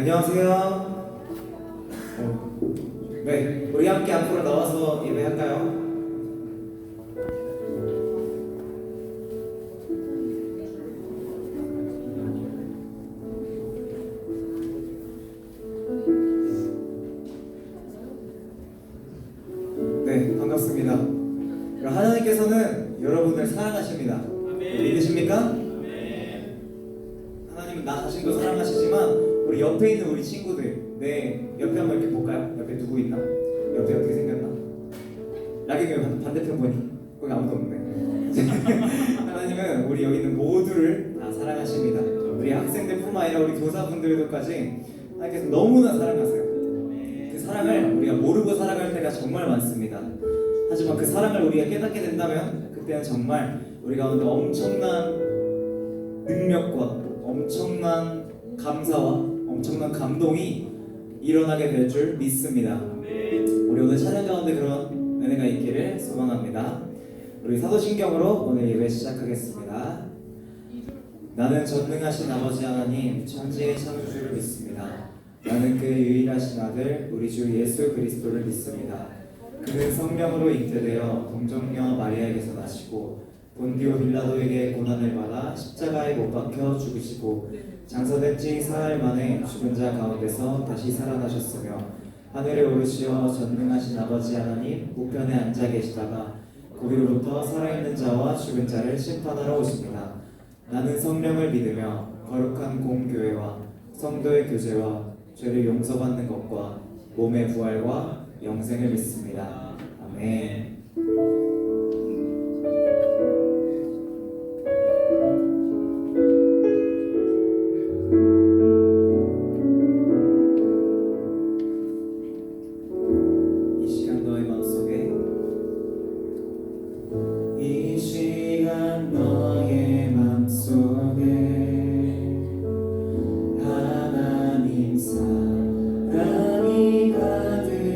안녕하세요. 네, 우리 함께 앞으로 나와서 예배할까요? 네, 반갑습니다. 하나님께서는 여러분을 사랑하십니다. 믿으십니까? 하나님은 나 자신도 사랑하시지만 우리 옆에 있는 우리 친구들, 내 옆에 한번 이렇게 볼까요? 옆에 누구 있나? 옆에 어떻게 생겼나? 라기교 반대편 보니 거기 아무도 없네. 하나님은 우리 여기 있는 모두를 다 사랑하십니다. 우리 학생들뿐만 아니라 우리 교사분들도까지 하나님께서 너무나 사랑하세요. 그 사랑을 우리가 모르고 살아갈 때가 정말 많습니다. 하지만 그 사랑을 우리가 깨닫게 된다면 그때는 정말 우리 가운데 엄청난 능력과 엄청난 감사와 엄청난 감동이 일어나게 될 줄 믿습니다. 우리 오늘 찬양 가운데 그런 은혜가 있기를 소망합니다. 우리 사도신경으로 오늘 예배 시작하겠습니다. 나는 전능하신 아버지 하나님 천지의 창조주를 믿습니다. 나는 그의 유일하신 아들 우리 주 예수 그리스도를 믿습니다. 그는 성령으로 잉태되어 동정녀 마리아에게서 나시고 본디오 빌라도에게 고난을 받아 십자가에 못 박혀 죽으시고 장사된 지 사흘 만에 죽은 자 가운데서 다시 살아나셨으며 하늘에 오르시어 전능하신 아버지 하나님 우편에 앉아 계시다가 거기로부터 살아있는 자와 죽은 자를 심판하러 오십니다. 나는 성령을 믿으며 거룩한 공교회와 성도의 교제와 죄를 용서받는 것과 몸의 부활과 영생을 믿습니다. 아멘. 이 시간 너의 마음속에 이 시간 너의 마음속에 하나님 사랑이 가득하기를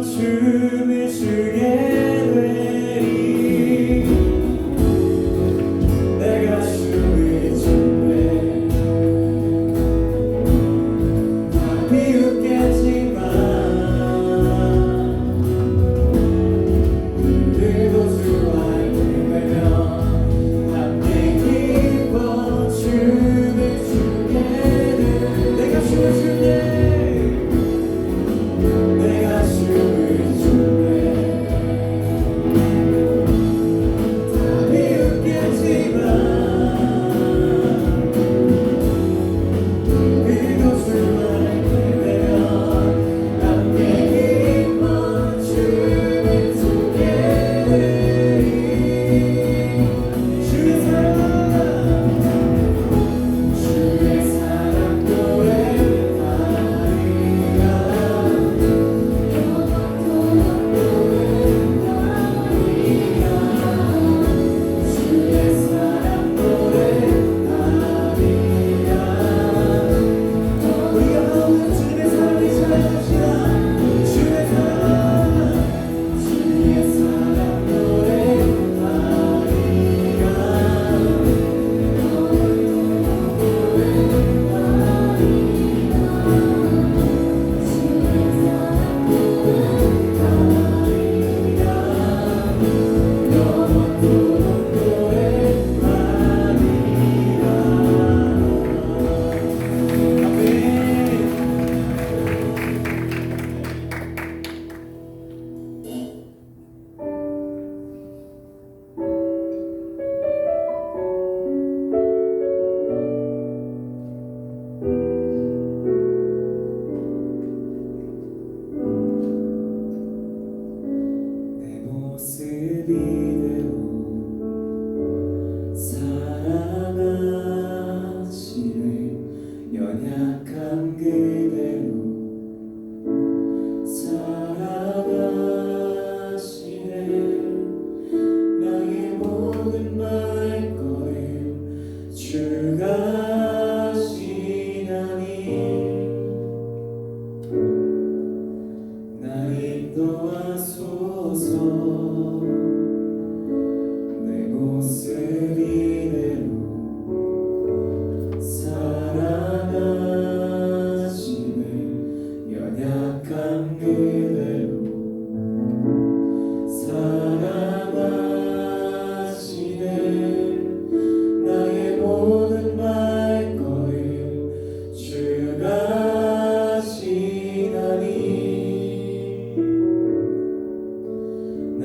춤을 추게 되리. 내가 춤을 출때 다 비웃겠지만 그들도 주와 힘내며 함께 기뻐 춤을 추게 되리. 내가 춤을 출때 내가 춤을 출때 다 비웃겠지만 그도 주와 힘내며 함께 기뻐 춤을 추게 되리. 주의 사랑 노래하리라. 주의 사랑 노래하리라. 우리가 하오는 주님의 사랑을 찬양합시다. 주의 사랑 노래하리라. 내 모습 이대로 사랑하시네. 연약한 그대로 사랑하시네. 나의 모든 말걸음 주가 하시나니 나 인도하소서. 내 모습 이대로 사랑하시네. 연약한 그대로 사랑하시네. 나의 모든 말걸음 주가 하시나니 나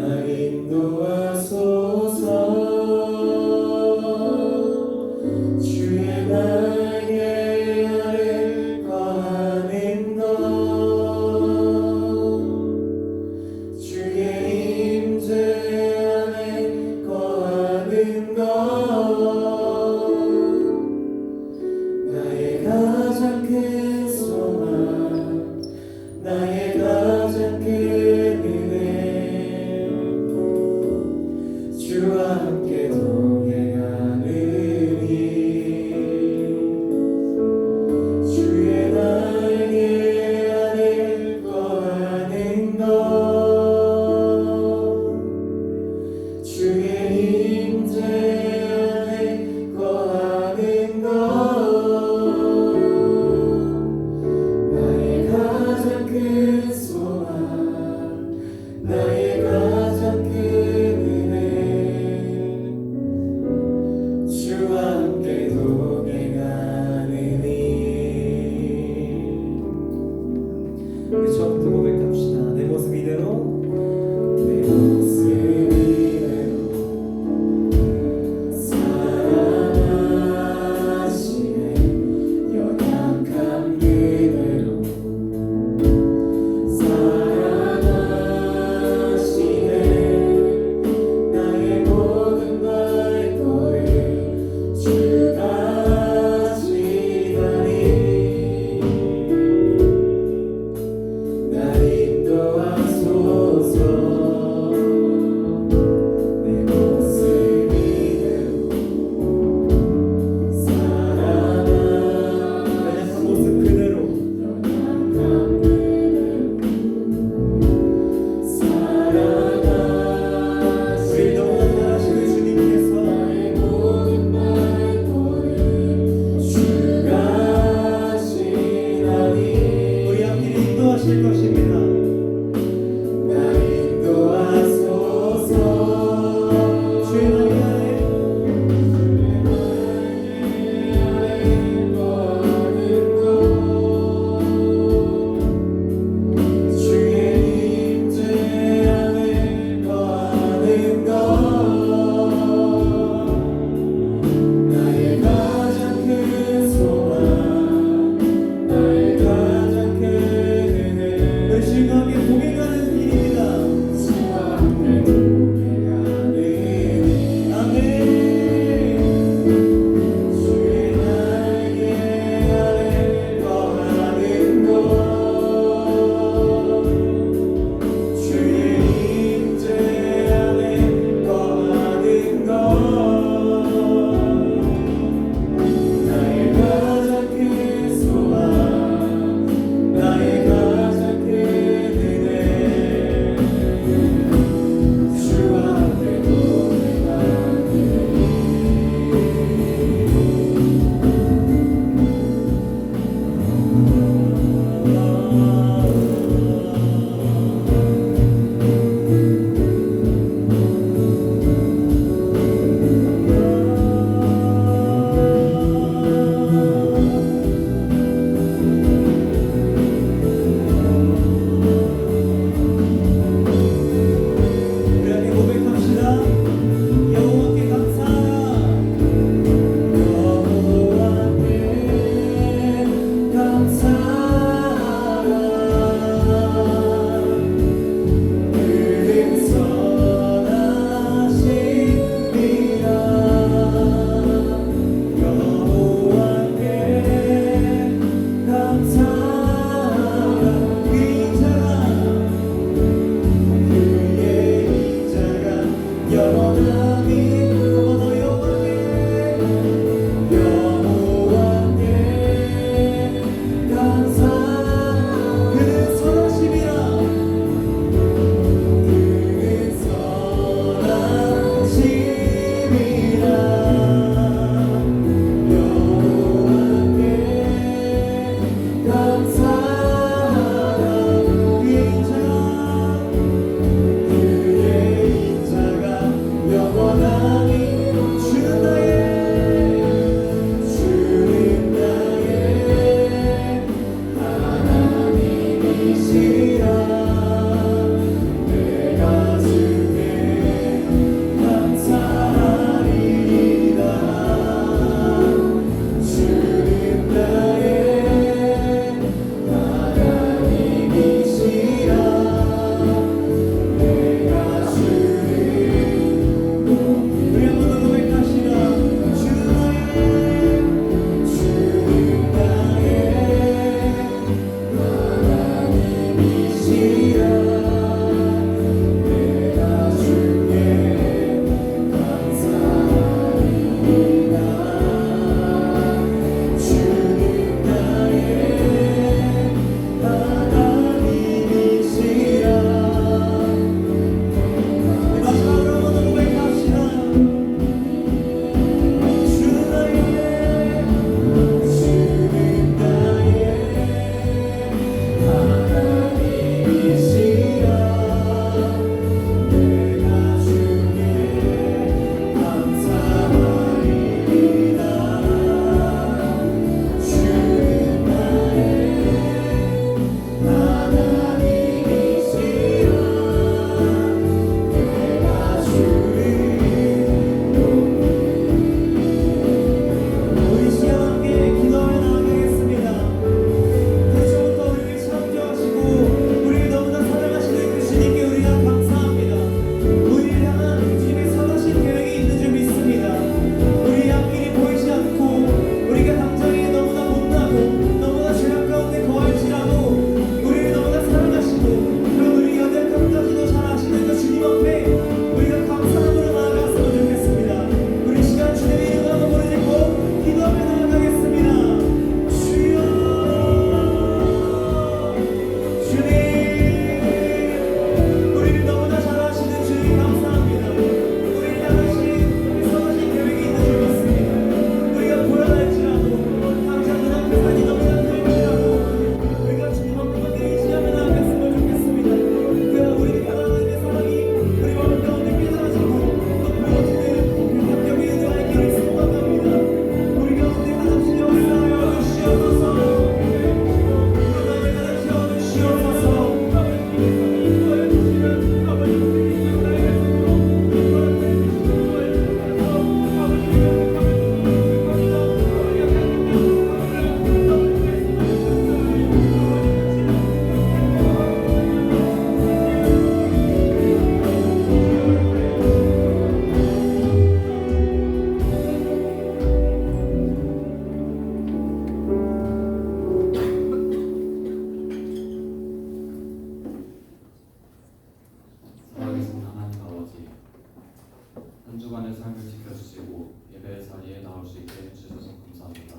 주간의 삶을 지켜주시고 예배 자리에 나올 수 있게 해주셔서 감사합니다.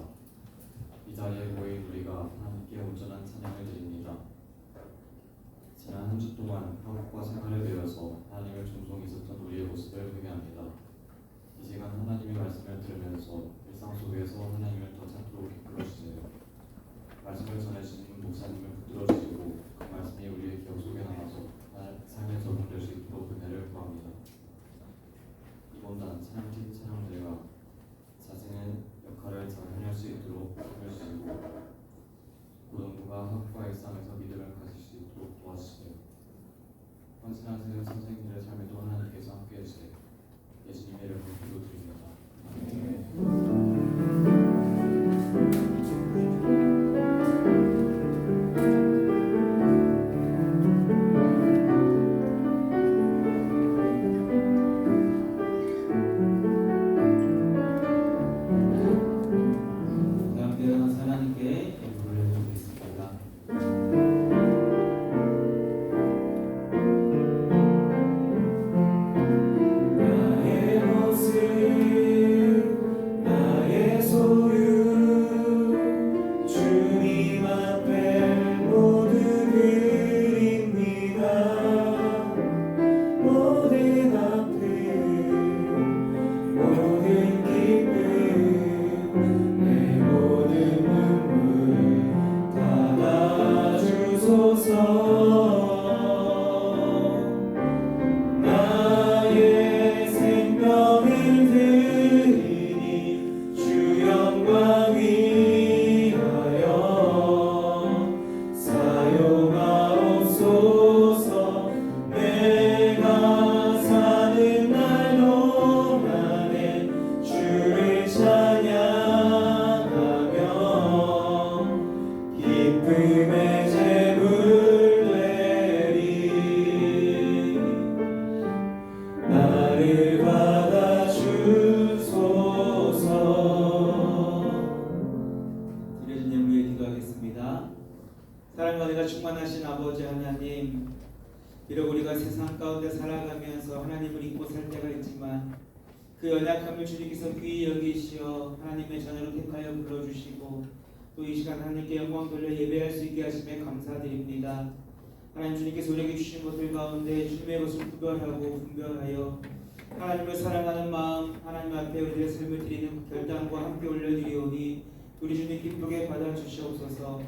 이 자리에 모인 우리가 하나님께 온전한 찬양을 드립니다. 지난 한 주 동안 학업과 생활에 배워서 하나님을 종종 있었던 우리의 모습을 회개합니다. 이 시간 하나님의 말씀을 들으면서 일상 속에서 하나님을 더 찾도록 이끌어주세요. 말씀을 전해주시는 목사님을 붙들어 주시고 그 말씀이 우리의 기억 속에 남아서 삶에 적용될 수 있도록 은혜를 구합니다. 이번 단 찬양팀 찬양대가 자신의 역할을 잘 해낼 수 있도록 힘을 주시고 고등부가 학과 일상에서 믿음을 가질 수 있도록 도와주세요. 헌신하시는 선생님들의 삶에도 하나님께서 함께해 주세요. 예수님의 이름으로 기도드립니다. 사랑과 은혜가 충만하신 아버지 하나님, 비록 우리가 세상 가운데 살아가면서 하나님을 잊고 살 때가 있지만 그 연약함을 주님께서 귀히 여기시어 하나님의 자녀로 택하여 불러주시고 또 이 시간 하나님께 영광 돌려 예배할 수 있게 하심에 감사드립니다. 하나님, 주님께서 우리에게 주신 것들 가운데 주님의 것을 구별하고 분별하여 하나님을 사랑하는 마음, 하나님 앞에 우리의 삶을 드리는 결단과 함께 올려드리오니 우리 주님 기쁘게 받아주시옵소서.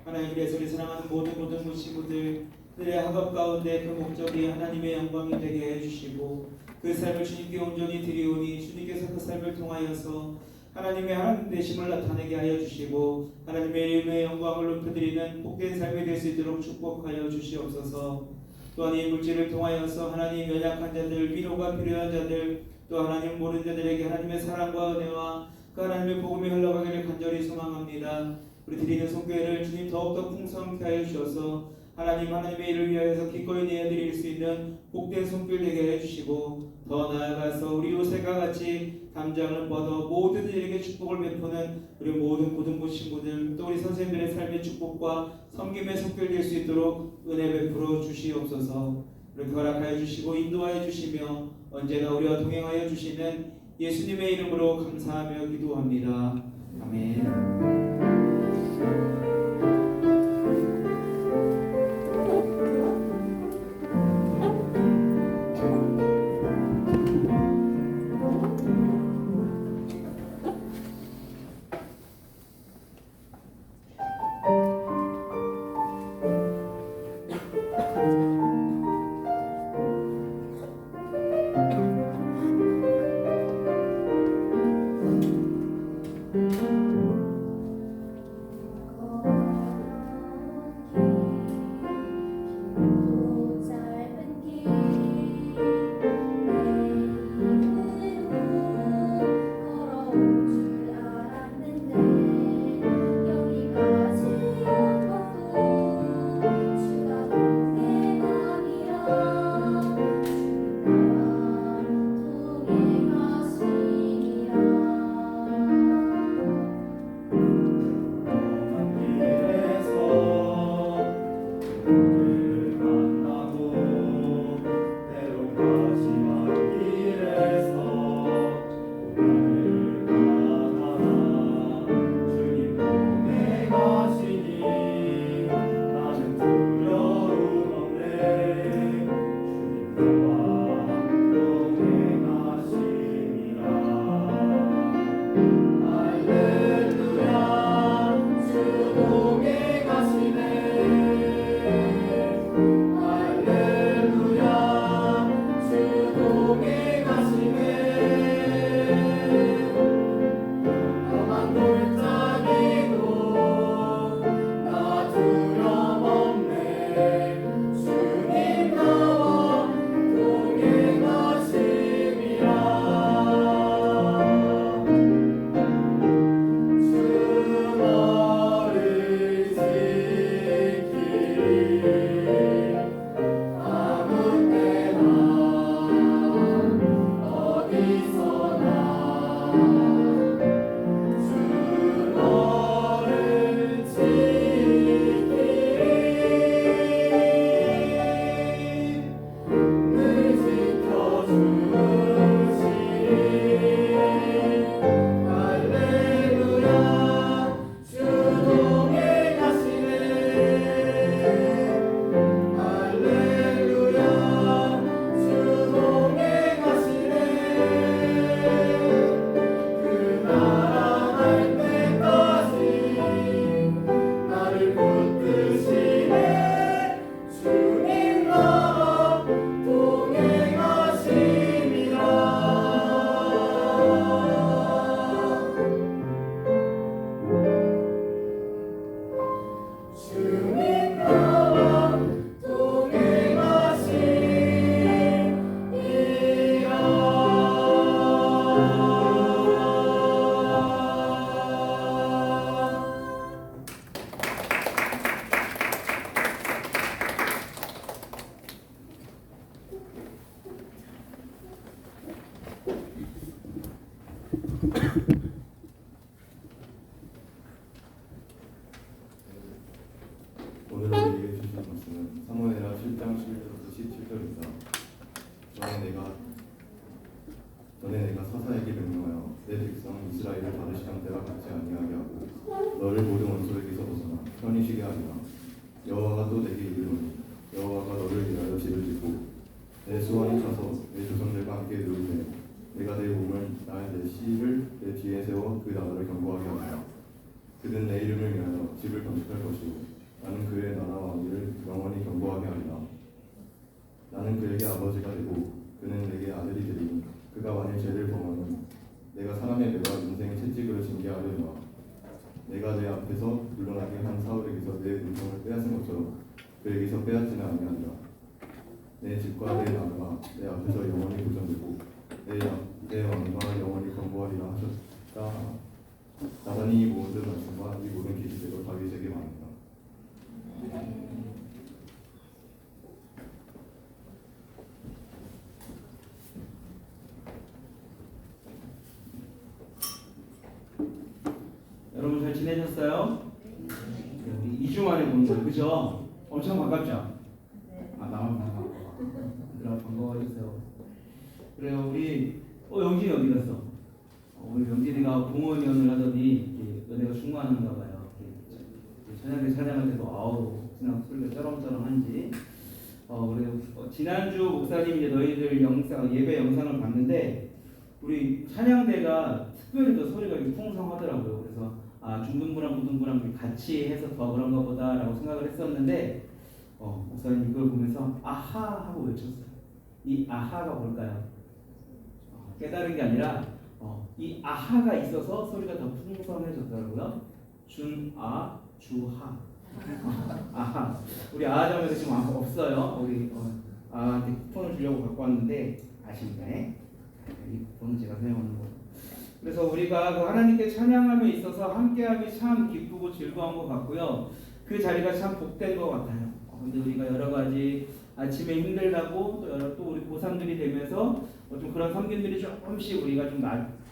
하나님, 그래서 우리 사랑하는 모든 친구들 그들의 학업 가운데 그 목적이 하나님의 영광이 되게 해주시고 그 삶을 주님께 온전히 드리오니 주님께서 그 삶을 통하여서 하나님의 하나님 되심을 나타내게 하여 주시고 하나님의 이름의 영광을 높여드리는 복된 삶이 될 수 있도록 축복하여 주시옵소서. 또한 이 물질을 통하여서 하나님 연약한 자들, 위로가 필요한 자들, 또 하나님 모르는 자들에게 하나님의 사랑과 은혜와 그 하나님의 복음이 흘러가기를 간절히 소망합니다. 우리 드리는 손교회를 주님 더욱더 풍성케 하여 주셔서 하나님의 일을 위하여서 기꺼이 내어드릴 수 있는 복된 손길 되게 해주시고 더 나아가서 우리 요셉과 같이 담장을 뻗어 모든 이들에게 축복을 베푸는 우리 모든 고등부 친구들, 또 우리 선생님들의 삶의 축복과 섬김의 손길 될 수 있도록 은혜 베풀어 주시옵소서. 우리 허락하여 주시고 인도하여 주시며 언제나 우리와 동행하여 주시는 예수님의 이름으로 감사하며 기도합니다. 아멘. 전에 내가 사사에게 명령하여 내 백성 이스라엘을 받으시던 때와 같지 아니하게 하고 너를 모든 원수에게서 벗어나 편히 쉬게 하리라. 여호와가 또 내게 이르노니 여호와가 너를 위하여 집을 짓고 내 수완에 차서 내 조상들과 함께 누울 때 내가 내 몸을 내 씨를 내 뒤에 세워 그 나라를 견고하게 하리라. 그는 내 이름을 위하여 집을 건축할 것이고 나는 그의 나라와 왕위를 영원히 견고하게 하리라. 나는 그에게 아버지가 되고 그는 내게 아들이 되리니 그가 만일 죄를 범하면 내가 사람의 매와 인생의 채찍으로 징계하려니와 내가 내 앞에서 물러나게 한 사울에게서 내 음성을 빼앗은 것처럼 그에게서 빼앗지는 아니하리라. 내 집과 내 나라가 내 앞에서 영원히 보존되고 내 왕과 영원히 견고하리라 하셨다. 나단이 이 모든 말씀과 이 모든 계시대로 다윗에게 말합니다. 여러분 잘 지내셨어요? 우리 2주 만에 보는 거예요, 그죠? 엄청 반갑죠? 아 나만 반가워. 얘들아 반가워해주세요. 그래요, 우리 영진이 어디 갔어? 우리 영진이가 공원위원을 하더니 은혜가 충만한가 봐요. 저녁에 찬양할 때도 아우 그냥 소리가 쩌렁쩌렁한지. 그래 지난주 목사님 이제 너희들 예배 영상을 봤는데 우리 찬양대가 특별히 더 소리가 이렇게 풍성하더라고요. 그래서 중등부랑 고등부랑 같이 해서 더 그런가 보다라고 생각을 했었는데 목사님 이걸 보면서 아하 하고 외쳤어요. 이 아하가 뭘까요? 깨달은 게 아니라 이 아하가 있어서 소리가 더 풍성해졌더라고요. 준아 주하 아하. 우리 아하자매도 지금 없어요. 우리 아한테 쿠폰을 주려고 갖고 왔는데 아쉽네. 이 쿠폰은 제가 사용하는 거. 그래서 우리가 그 하나님께 찬양함에 있어서 함께함이 참 기쁘고 즐거운 것 같고요. 그 자리가 참 복된 것 같아요. 근데 우리가 여러 가지 아침에 힘들다고 또 우리 고3들이 되면서 좀 그런 섬김들이 조금씩 우리가 좀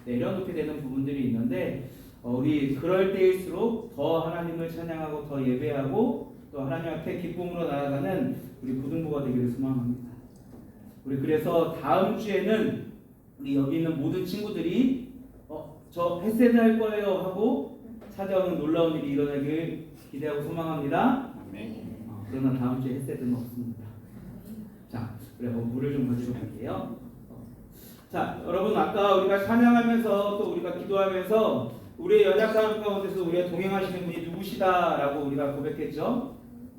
내려놓게 되는 부분들이 있는데 우리 그럴 때일수록 더 하나님을 찬양하고 더 예배하고 또 하나님 앞에 기쁨으로 나아가는 우리 고등부가 되기를 소망합니다. 우리 그래서 다음 주에는 우리 여기 있는 모든 친구들이 저 햇세드 할 거예요 하고 찾아오는 놀라운 일이 일어나길 기대하고 소망합니다. 그러나 다음 주에 햇세드는 없습니다. 자, 그래 물을 좀 가지고 갈게요. 자, 여러분 아까 우리가 찬양하면서 또 우리가 기도하면서 우리의 연약함 가운데서 우리가 동행하시는 분이 누구시다라고 우리가 고백했죠.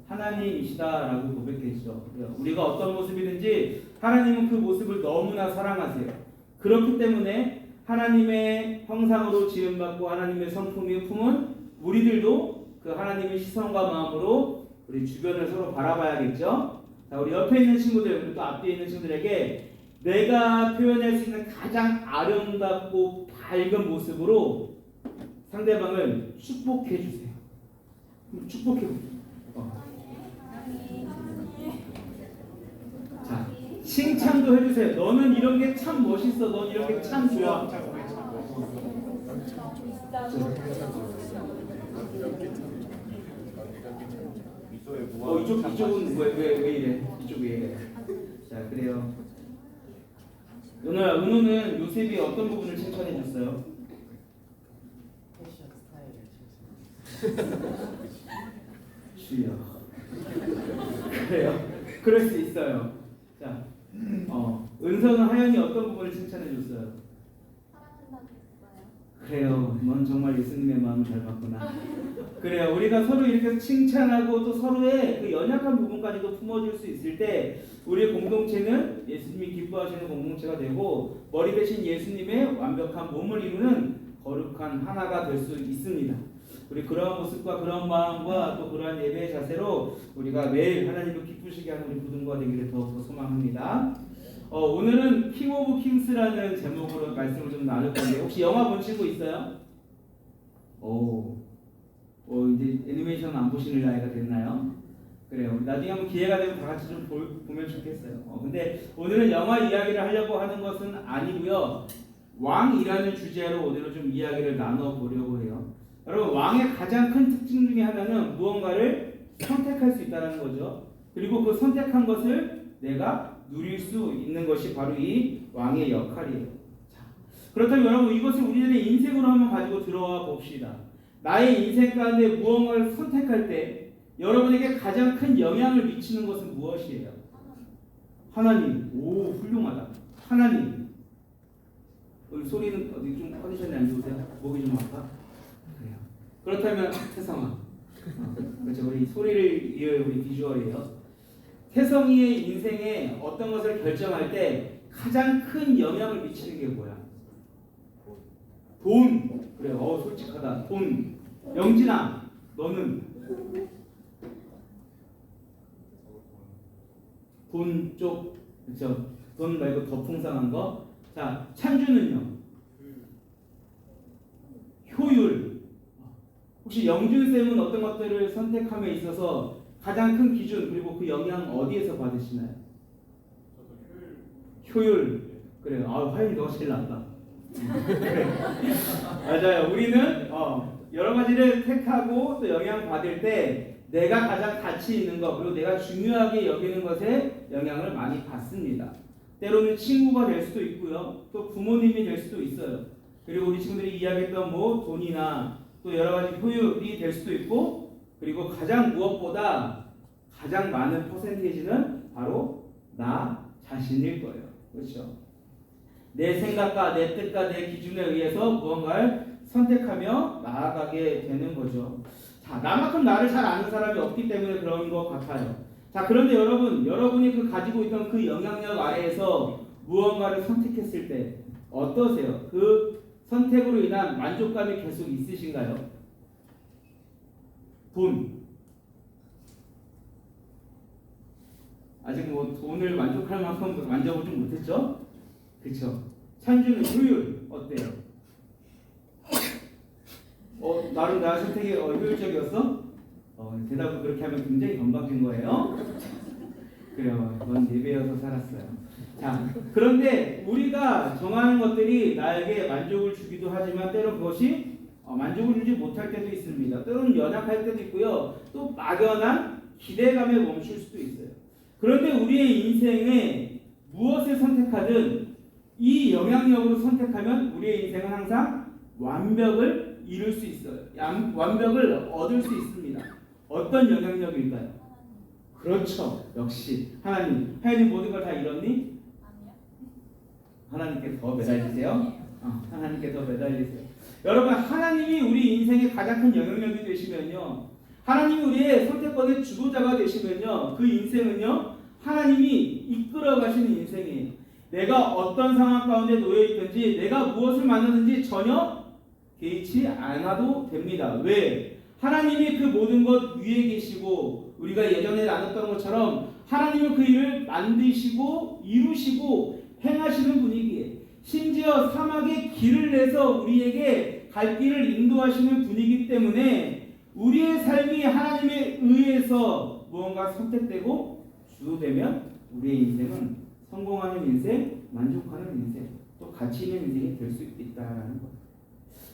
하나님이시다라고 고백했죠. 우리가 어떤 모습이든지 하나님은 그 모습을 너무나 사랑하세요. 그렇기 때문에 하나님의 형상으로 지음받고 하나님의 성품이 품은 우리들도 그 하나님의 시선과 마음으로 우리 주변을 서로 바라봐야겠죠. 자, 우리 옆에 있는 친구들, 그리고 또 앞에 있는 친구들에게 내가 표현할 수 있는 가장 아름답고 밝은 모습으로 상대방을 축복해 주세요. 축복해 보세요. 자, 칭찬도 해주세요. 너는 이런 게 참 멋있어. 넌 이런 게 참 좋아. 이쪽은 왜 이래? 이쪽 왜 이래? 자, 그래요. 은우는 요셉이 어떤 부분을 칭찬해 줬어요? 주여. 그래요. 그럴 수 있어요. 자, 은서는 하연이 어떤 부분을 칭찬해 줬어요? 그래요. 넌 정말 예수님의 마음을 잘 봤구나. 그래요. 우리가 서로 이렇게 칭찬하고 또 서로의 그 연약한 부분까지도 품어줄 수 있을 때 우리의 공동체는 예수님이 기뻐하시는 공동체가 되고 머리 대신 예수님의 완벽한 몸을 이루는 거룩한 하나가 될 수 있습니다. 우리 그러한 모습과 그런 마음과 또 그러한 예배의 자세로 우리가 매일 하나님을 기쁘시게 하는 우리 부흥과 되기를 더욱더 소망합니다. 오늘은 킹 오브 킹스라는 제목으로 말씀을 좀 나눌 건데 혹시 영화 본 친구 있어요? 이제 애니메이션 안 보시는 나이가 됐나요? 그래요. 나중에 한번 기회가 되면 다 같이 좀 보면 좋겠어요. 근데 오늘은 영화 이야기를 하려고 하는 것은 아니고요. 왕이라는 주제로 오늘은 좀 이야기를 나눠보려고 해요. 여러분, 왕의 가장 큰 특징 중에 하나는 무언가를 선택할 수 있다는 거죠. 그리고 그 선택한 것을 내가 누릴 수 있는 것이 바로 이 왕의 역할이에요. 자, 그렇다면 여러분 이것을 우리들의 인생으로 한번 가지고 들어와 봅시다. 나의 인생 가운데 무언가를 선택할 때 여러분에게 가장 큰 영향을 미치는 것은 무엇이에요? 하나님. 오, 훌륭하다. 하나님. 소리는 어디 좀 컨디션이 안 좋으세요? 목이 좀 아파? 그래요. 그렇다면 태성아. 그렇죠. 우리 소리를 이어요. 우리 비주얼이에요. 태성이의 인생에 어떤 것을 결정할 때 가장 큰 영향을 미치는 게 뭐야? 돈. 그래. 솔직하다. 돈. 영진아, 너는 돈 쪽, 그렇죠? 돈 말고 더 풍성한 거. 자, 찬주는요? 효율. 혹시 영준 쌤은 어떤 것들을 선택함에 있어서 가장 큰 기준 그리고 그 영향 어디에서 받으시나요? 효율. 그래요. 화연이 너가 제일 낫다. 맞아요. 우리는 여러 가지를 택하고 또 영향 받을 때 내가 가장 가치 있는 것 그리고 내가 중요하게 여기는 것에 영향을 많이 받습니다. 때로는 친구가 될 수도 있고요. 또 부모님이 될 수도 있어요. 그리고 우리 친구들이 이야기했던 돈이나 또 여러 가지 효율이 될 수도 있고 그리고 가장 무엇보다 가장 많은 퍼센테이지는 바로 나 자신일 거예요. 그렇죠? 내 생각과 내 뜻과 내 기준에 의해서 무언가를 선택하며 나아가게 되는 거죠. 자, 나만큼 나를 잘 아는 사람이 없기 때문에 그런 것 같아요. 자, 그런데 여러분이 그 가지고 있던 그 영향력 아래에서 무언가를 선택했을 때 어떠세요? 그 선택으로 인한 만족감이 계속 있으신가요? 돈. 아직 돈을 만족할 만큼 만져보지 못했죠? 그렇죠. 찬주는 효율 어때요? 나름 나 선택이 효율적이었어? 대답을 그렇게 하면 굉장히 건방진 거예요. 그래요. 넌 예배여서 살았어요. 자, 그런데 우리가 정하는 것들이 나에게 만족을 주기도 하지만 때로 그것이 만족을 주지 못할 때도 있습니다. 때로는 연약할 때도 있고요. 또 막연한 기대감에 멈출 수도 있어요. 그런데 우리의 인생에 무엇을 선택하든 이 영향력으로 선택하면 우리의 인생은 항상 완벽을 이룰 수 있어요. 완벽을 얻을 수 있습니다. 어떤 영향력일까요? 그렇죠. 역시 하나님. 하나님 모든 걸 다 이뤘니? 아니요. 하나님께 더 매달리세요. 하나님께 더 매달리세요. 여러분, 하나님이 우리 인생의 가장 큰 영향력이 되시면요, 하나님이 우리의 선택권의 주도자가 되시면요, 그 인생은요 하나님이 이끌어 가시는 인생이에요. 내가 어떤 상황 가운데 놓여 있든지 내가 무엇을 만나든지 전혀 개의치 않아도 됩니다. 왜? 하나님이 그 모든 것 위에 계시고 우리가 예전에 나눴던 것처럼 하나님은 그 일을 만드시고 이루시고 행하시는 분이기에 심지어 사막에 길을 내서 우리에게 갈 길을 인도하시는 분이기 때문에 우리의 삶이 하나님에 의해서 무언가 선택되고 주도되면 우리의 인생은 성공하는 인생, 만족하는 인생, 또 가치 있는 인생이 될 수 있다라는 것.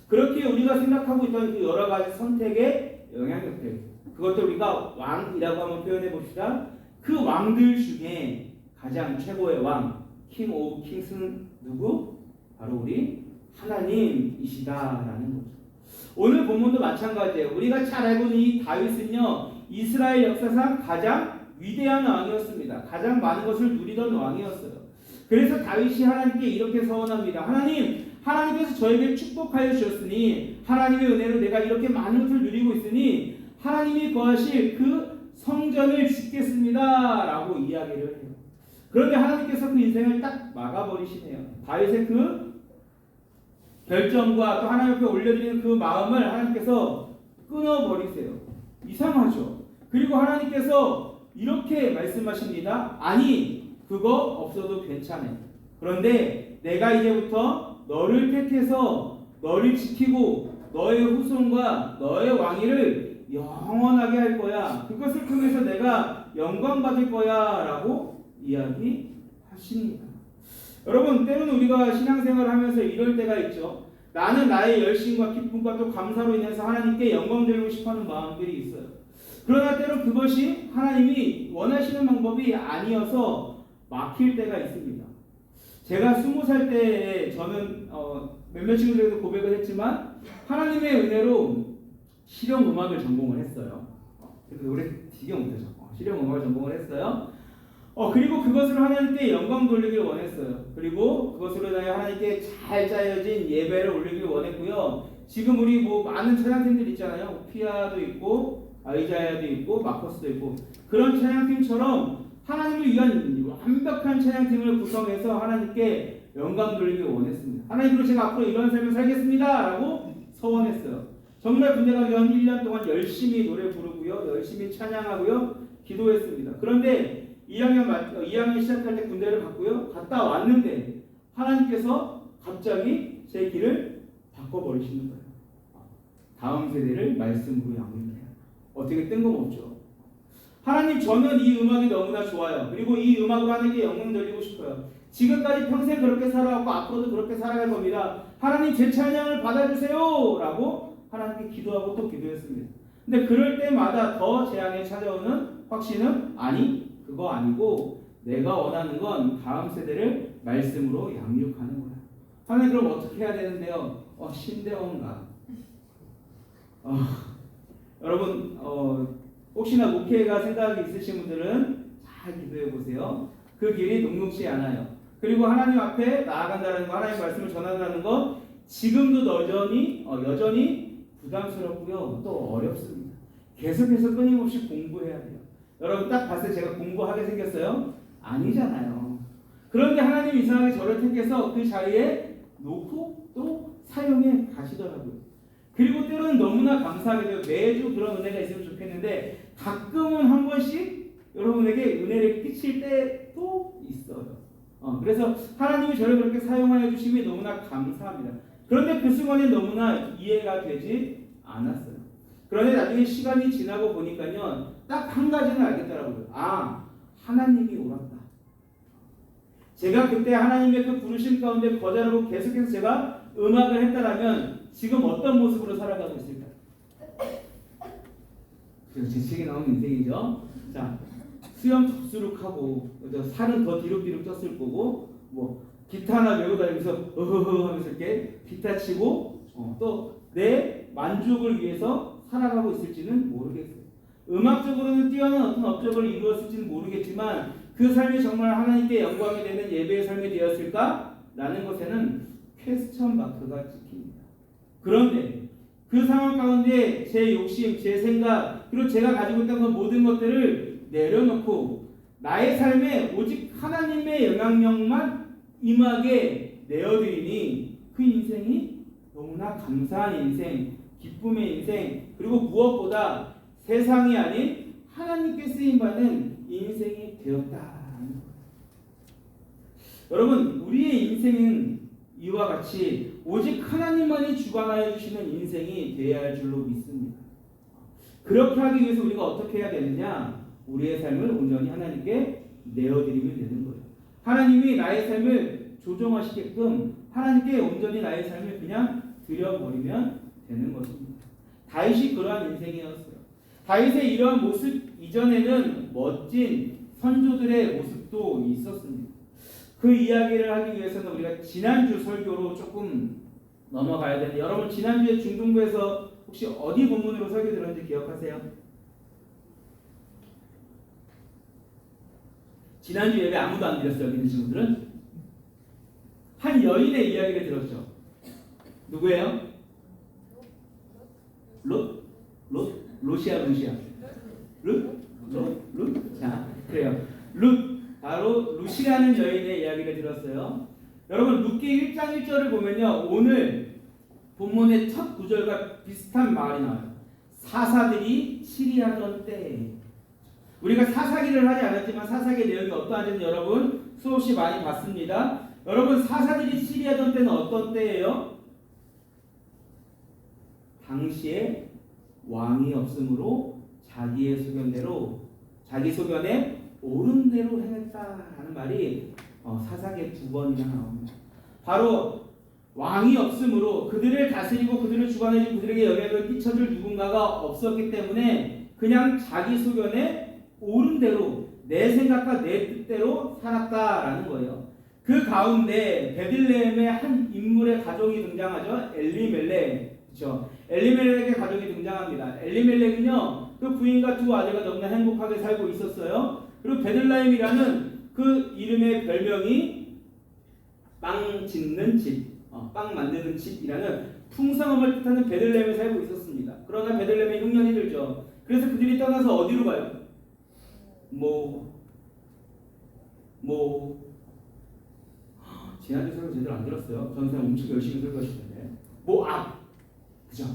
그렇게 우리가 생각하고 있던 그 여러 가지 선택의 영향력들, 그것도 우리가 왕이라고 한번 표현해 봅시다. 그 왕들 중에 가장 최고의 왕, 킹 오브 킹스는 누구? 바로 우리 하나님이시다라는 거죠. 오늘 본문도 마찬가지예요. 우리가 잘 알고 있는 이 다윗은요, 이스라엘 역사상 가장 위대한 왕이었습니다. 가장 많은 것을 누리던 왕이었어요. 그래서 다윗이 하나님께 이렇게 서원합니다. 하나님, 하나님께서 저에게 축복하여 주셨으니 하나님의 은혜로 내가 이렇게 많은 것을 누리고 있으니 하나님이 거하실 그 성전을 짓겠습니다 라고 이야기를 해요. 그런데 하나님께서 그 인생을 딱 막아버리시네요. 다윗의 그 결정과 또 하나님 앞에 올려드리는 그 마음을 하나님께서 끊어버리세요. 이상하죠. 그리고 하나님께서 이렇게 말씀하십니다. 아니, 그거 없어도 괜찮아. 그런데 내가 이제부터 너를 택해서 너를 지키고 너의 후손과 너의 왕위를 영원하게 할 거야. 그것을 통해서 내가 영광 받을 거야 라고 이야기하십니다. 여러분, 때로는 우리가 신앙생활을 하면서 이럴 때가 있죠. 나는 나의 열심과 기쁨과 또 감사로 인해서 하나님께 영광 드리고 싶어하는 마음들이 있어요. 그러나 때로 그것이 하나님이 원하시는 방법이 아니어서 막힐 때가 있습니다. 제가 20살 때에 저는 몇몇 친구들에게 고백을 했지만 하나님의 은혜로 실용 음악을 전공을 했어요. 그래서 노래 되게 못하죠. 실용 음악을 전공을 했어요. 그리고 그것으로 하나님께 영광 돌리길 원했어요. 그리고 그것으로 인하여 하나님께 잘 짜여진 예배를 올리길 원했고요. 지금 우리 뭐 많은 찬양팀들 있잖아요. 피아도 있고 아이자야도 있고 마커스도 있고 그런 찬양팀처럼 하나님을 위한 완벽한 찬양팀을 구성해서 하나님께 영광 돌리길 원했습니다. 하나님으로 제가 앞으로 이런 삶을 살겠습니다 라고 서원했어요. 정말 군대 가기 전 1년 동안 열심히 노래 부르고요. 열심히 찬양하고요. 기도했습니다. 그런데 2학년 시작할 때 군대를 갔고요. 갔다 왔는데 하나님께서 갑자기 제 길을 바꿔버리시는 거예요. 다음 세대를 말씀으로 양육해야 어떻게 뜬금없죠. 하나님 저는 이 음악이 너무나 좋아요. 그리고 이 음악으로 하나님께 영광 돌리고 싶어요. 지금까지 평생 그렇게 살아왔고 앞으로도 그렇게 살아갈 겁니다. 하나님 제 찬양을 받아주세요 라고 하나님께 기도하고 또 기도했습니다. 근데 그럴 때마다 더 제 안에 찾아오는 확신은 아니 그거 아니고 내가 원하는 건 다음 세대를 말씀으로 양육하는 거야. 하나님 그럼 어떻게 해야 되는데요? 신대원가. 여러분 혹시나 목회가 생각이 있으신 분들은 잘 기도해 보세요. 그 길이 녹록지 않아요. 그리고 하나님 앞에 나아간다는 거, 하나님 말씀을 전한다는 거 지금도 여전히 부담스럽고요. 또 어렵습니다. 계속해서 끊임없이 공부해야 돼요. 여러분 딱 봤을 때 제가 공부하게 생겼어요? 아니잖아요. 그런데 하나님 이상하게 저를 택해서 그 자리에 놓고 또 사용해 가시더라고요. 그리고 때로는 너무나 감사하게 돼요. 매주 그런 은혜가 있으면 좋겠는데 가끔은 한 번씩 여러분에게 은혜를 끼칠 때도 있어요. 그래서 하나님이 저를 그렇게 사용하여 주심이 너무나 감사합니다. 그런데 그 순간에 너무나 이해가 되지 않았어요. 그런데 나중에 시간이 지나고 보니까요. 딱 한 가지는 알겠더라고요. 하나님이 옳았다. 제가 그때 하나님의 그 부르심 가운데 거절하고 계속해서 제가 음악을 했다라면 지금 어떤 모습으로 살아가고 있을까요? 그래서 제 책에 나오는 인생이죠. 자, 수염 덥수룩하고 살은 더 뒤룩뒤룩 쪘을 거고 뭐 기타 하나 메고 다니면서 어허허 하면서 이렇게 기타 치고 또 내 만족을 위해서 살아가고 있을지는 모르겠어요. 음악적으로는 뛰어난 어떤 업적을 이루었을지는 모르겠지만 그 삶이 정말 하나님께 영광이 되는 예배의 삶이 되었을까? 라는 것에는 퀘스천 마크가 찍힙니다. 그런데 그 상황 가운데 제 욕심, 제 생각, 그리고 제가 가지고 있던 그 모든 것들을 내려놓고 나의 삶에 오직 하나님의 영향력만 임하게 내어드리니 그 인생이 너무나 감사한 인생, 기쁨의 인생, 그리고 무엇보다 세상이 아닌 하나님께 쓰임받는 인생이 되었다는 거예요. 여러분, 우리의 인생은 이와 같이 오직 하나님만이 주관하여 주시는 인생이 되어야 할 줄로 믿습니다. 그렇게 하기 위해서 우리가 어떻게 해야 되느냐? 우리의 삶을 온전히 하나님께 내어드리면 되는 거예요. 하나님이 나의 삶을 조정하시게끔 하나님께 온전히 나의 삶을 그냥 드려버리면 되는 것입니다. 다윗이 그러한 인생이었어요. 다윗의 이러한 모습 이전에는 멋진 선조들의 모습도 있었습니다. 그 이야기를 하기 위해서는 우리가 지난주 설교로 조금 넘어가야 되는데 여러분 지난주에 중등부에서 혹시 어디 본문으로 설교 들었는지 기억하세요? 지난주 예배 아무도 안 드렸어요. 여기 있는 친구들은? 한 여인의 이야기를 들었죠. 누구예요? 롯이야. 룻? 자, 그래요. 룻, 바로 룻이라는 여인의 이야기를 들었어요. 여러분, 룻기 1장 1절을 보면요. 오늘 본문의 첫 구절과 비슷한 말이 나와요. 사사들이 치리하던 때에. 우리가 사사기를 하지 않았지만 사사기의 내용이 어떠한지는 여러분 수없이 많이 봤습니다. 여러분, 사사들이 치리하던 때는 어떤 때예요? 당시에 왕이 없으므로 자기의 소견대로 자기 소견에 옳은 대로 행했다라는 말이 사사기에 2번이나 나옵니다. 바로 왕이 없으므로 그들을 다스리고 그들을 주관해주고 그들에게 영향을 끼쳐줄 누군가가 없었기 때문에 그냥 자기 소견에 옳은 대로 내 생각과 내 뜻대로 살았다라는 거예요. 그 가운데 베들레헴의 한 인물의 가족이 등장하죠. 엘리멜렉. 그렇죠? 엘리멜렉의 가족이 등장합니다. 엘리멜렉은요, 그 부인과 두 아들과 너무나 행복하게 살고 있었어요. 그리고 베들레헴이라는 그 이름의 별명이 빵 짓는 집, 빵 만드는 집이라는 풍성함을 뜻하는 베들레헴에 살고 있었습니다. 그러나 베들레헴에 흉년이 들죠. 그래서 그들이 떠나서 어디로 가요? 지난주 설교 제대로 안 들었어요. 전생 엄청 열심히 설교하시는데 모압, 그죠?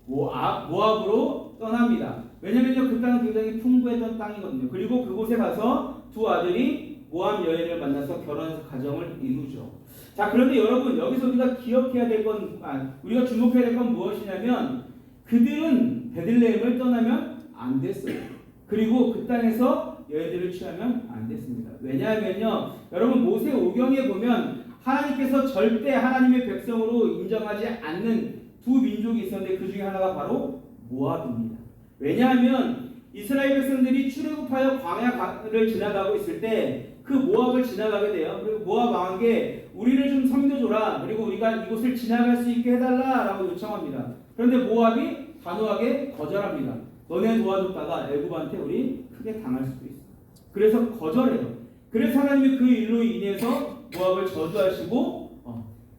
모압으로 떠납니다. 왜냐면요, 그 땅은 굉장히 풍부했던 땅이거든요. 그리고 그곳에 가서 두 아들이 모압 여인을 만나서 결혼해서 가정을 이루죠. 자, 그런데 여러분, 여기서 우리가 기억해야 될 건, 우리가 주목해야 될 건 무엇이냐면, 그들은 베들레헴을 떠나면 안 됐어요. 그리고 그 땅에서 여인들을 취하면 안 됐습니다. 왜냐하면요, 여러분, 모세오경에 보면 하나님께서 절대 하나님의 백성으로 인정하지 않는 두 민족이 있었는데 그 중에 하나가 바로 모압입니다. 왜냐하면 이스라엘 백성들이 출애굽하여 광야를 지나가고 있을 때 그 모압을 지나가게 돼요. 그리고 모압 왕에게 우리를 좀 섬겨줘라. 그리고 우리가 이곳을 지나갈 수 있게 해달라라고 요청합니다. 그런데 모압이 단호하게 거절합니다. 너네 도와줬다가 애굽한테 우리 크게 당할 수도 있어. 그래서 거절해요. 그래서 하나님이 그 일로 인해서 모압을 저주하시고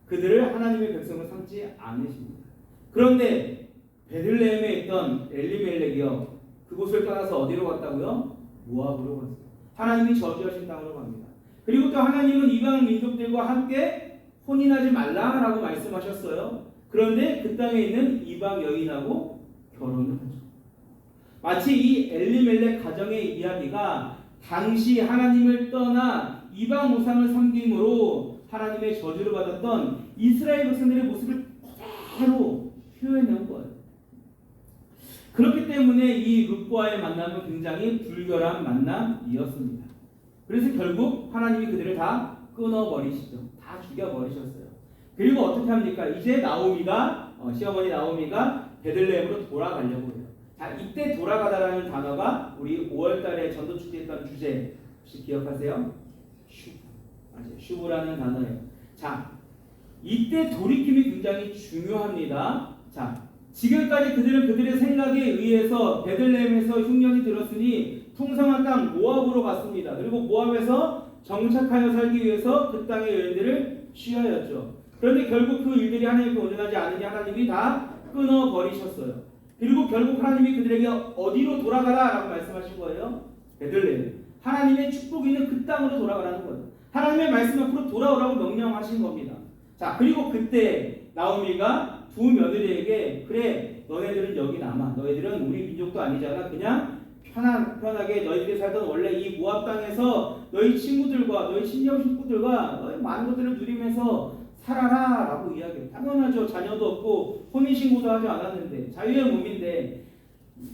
그들을 하나님의 백성을 삼지 않으십니다. 그런데 베들레헴에 있던 엘리멜렉이요, 그곳을 떠나서 어디로 갔다고요? 모압으로 갔어요. 하나님이 저주하신 땅으로 갑니다. 그리고 또 하나님은 이방 민족들과 함께 혼인하지 말라라고 말씀하셨어요. 그런데 그 땅에 있는 이방 여인하고 결혼을 하죠. 마치 이 엘리멜렉 가정의 이야기가 당시 하나님을 떠나 이방 우상을 섬김으로 하나님의 저주를 받았던 이스라엘 백성들의 모습을 그대로 표현한 거예요. 그렇기 때문에 이 룻과의 만남은 굉장히 불결한 만남이었습니다. 그래서 결국 하나님이 그들을 다 끊어버리시죠. 다 죽여버리셨어요. 그리고 어떻게 합니까? 이제 시어머니 나오미가 베들레헴으로 돌아가려고 해요. 자, 이때 돌아가다라는 단어가 우리 5월달에 전도축제했던 주제 혹시 기억하세요? 슈브. 맞아요. 슈브라는 단어예요. 자, 이때 돌이킴이 굉장히 중요합니다. 자, 지금까지 그들은 그들의 생각에 의해서 베들레헴에서 흉년이 들었으니 풍성한 땅 모압으로 갔습니다. 그리고 모압에서 정착하여 살기 위해서 그 땅의 여인들을 취하였죠. 그런데 결국 그 일들이 하나님께 온전하지 않으니 하나님이 다 끊어버리셨어요. 그리고 결국 하나님이 그들에게 어디로 돌아가라 라고 말씀하신 거예요? 베들레헴. 하나님의 축복이 있는 그 땅으로 돌아가라는 거예요. 하나님의 말씀 앞으로 돌아오라고 명령하신 겁니다. 자, 그리고 그때 나오미가 두 며느리에게 그래, 너네들은 여기 남아. 너희들은 우리 민족도 아니잖아. 그냥 편하게 너희들이 살던 원래 이 모압 땅에서 너희 친구들과 너희 친정 식구들과 너희 많은 것들을 누리면서 살아라 라고 이야기해요. 당연하죠. 자녀도 없고 혼인신고도 하지 않았는데 자유의 몸인데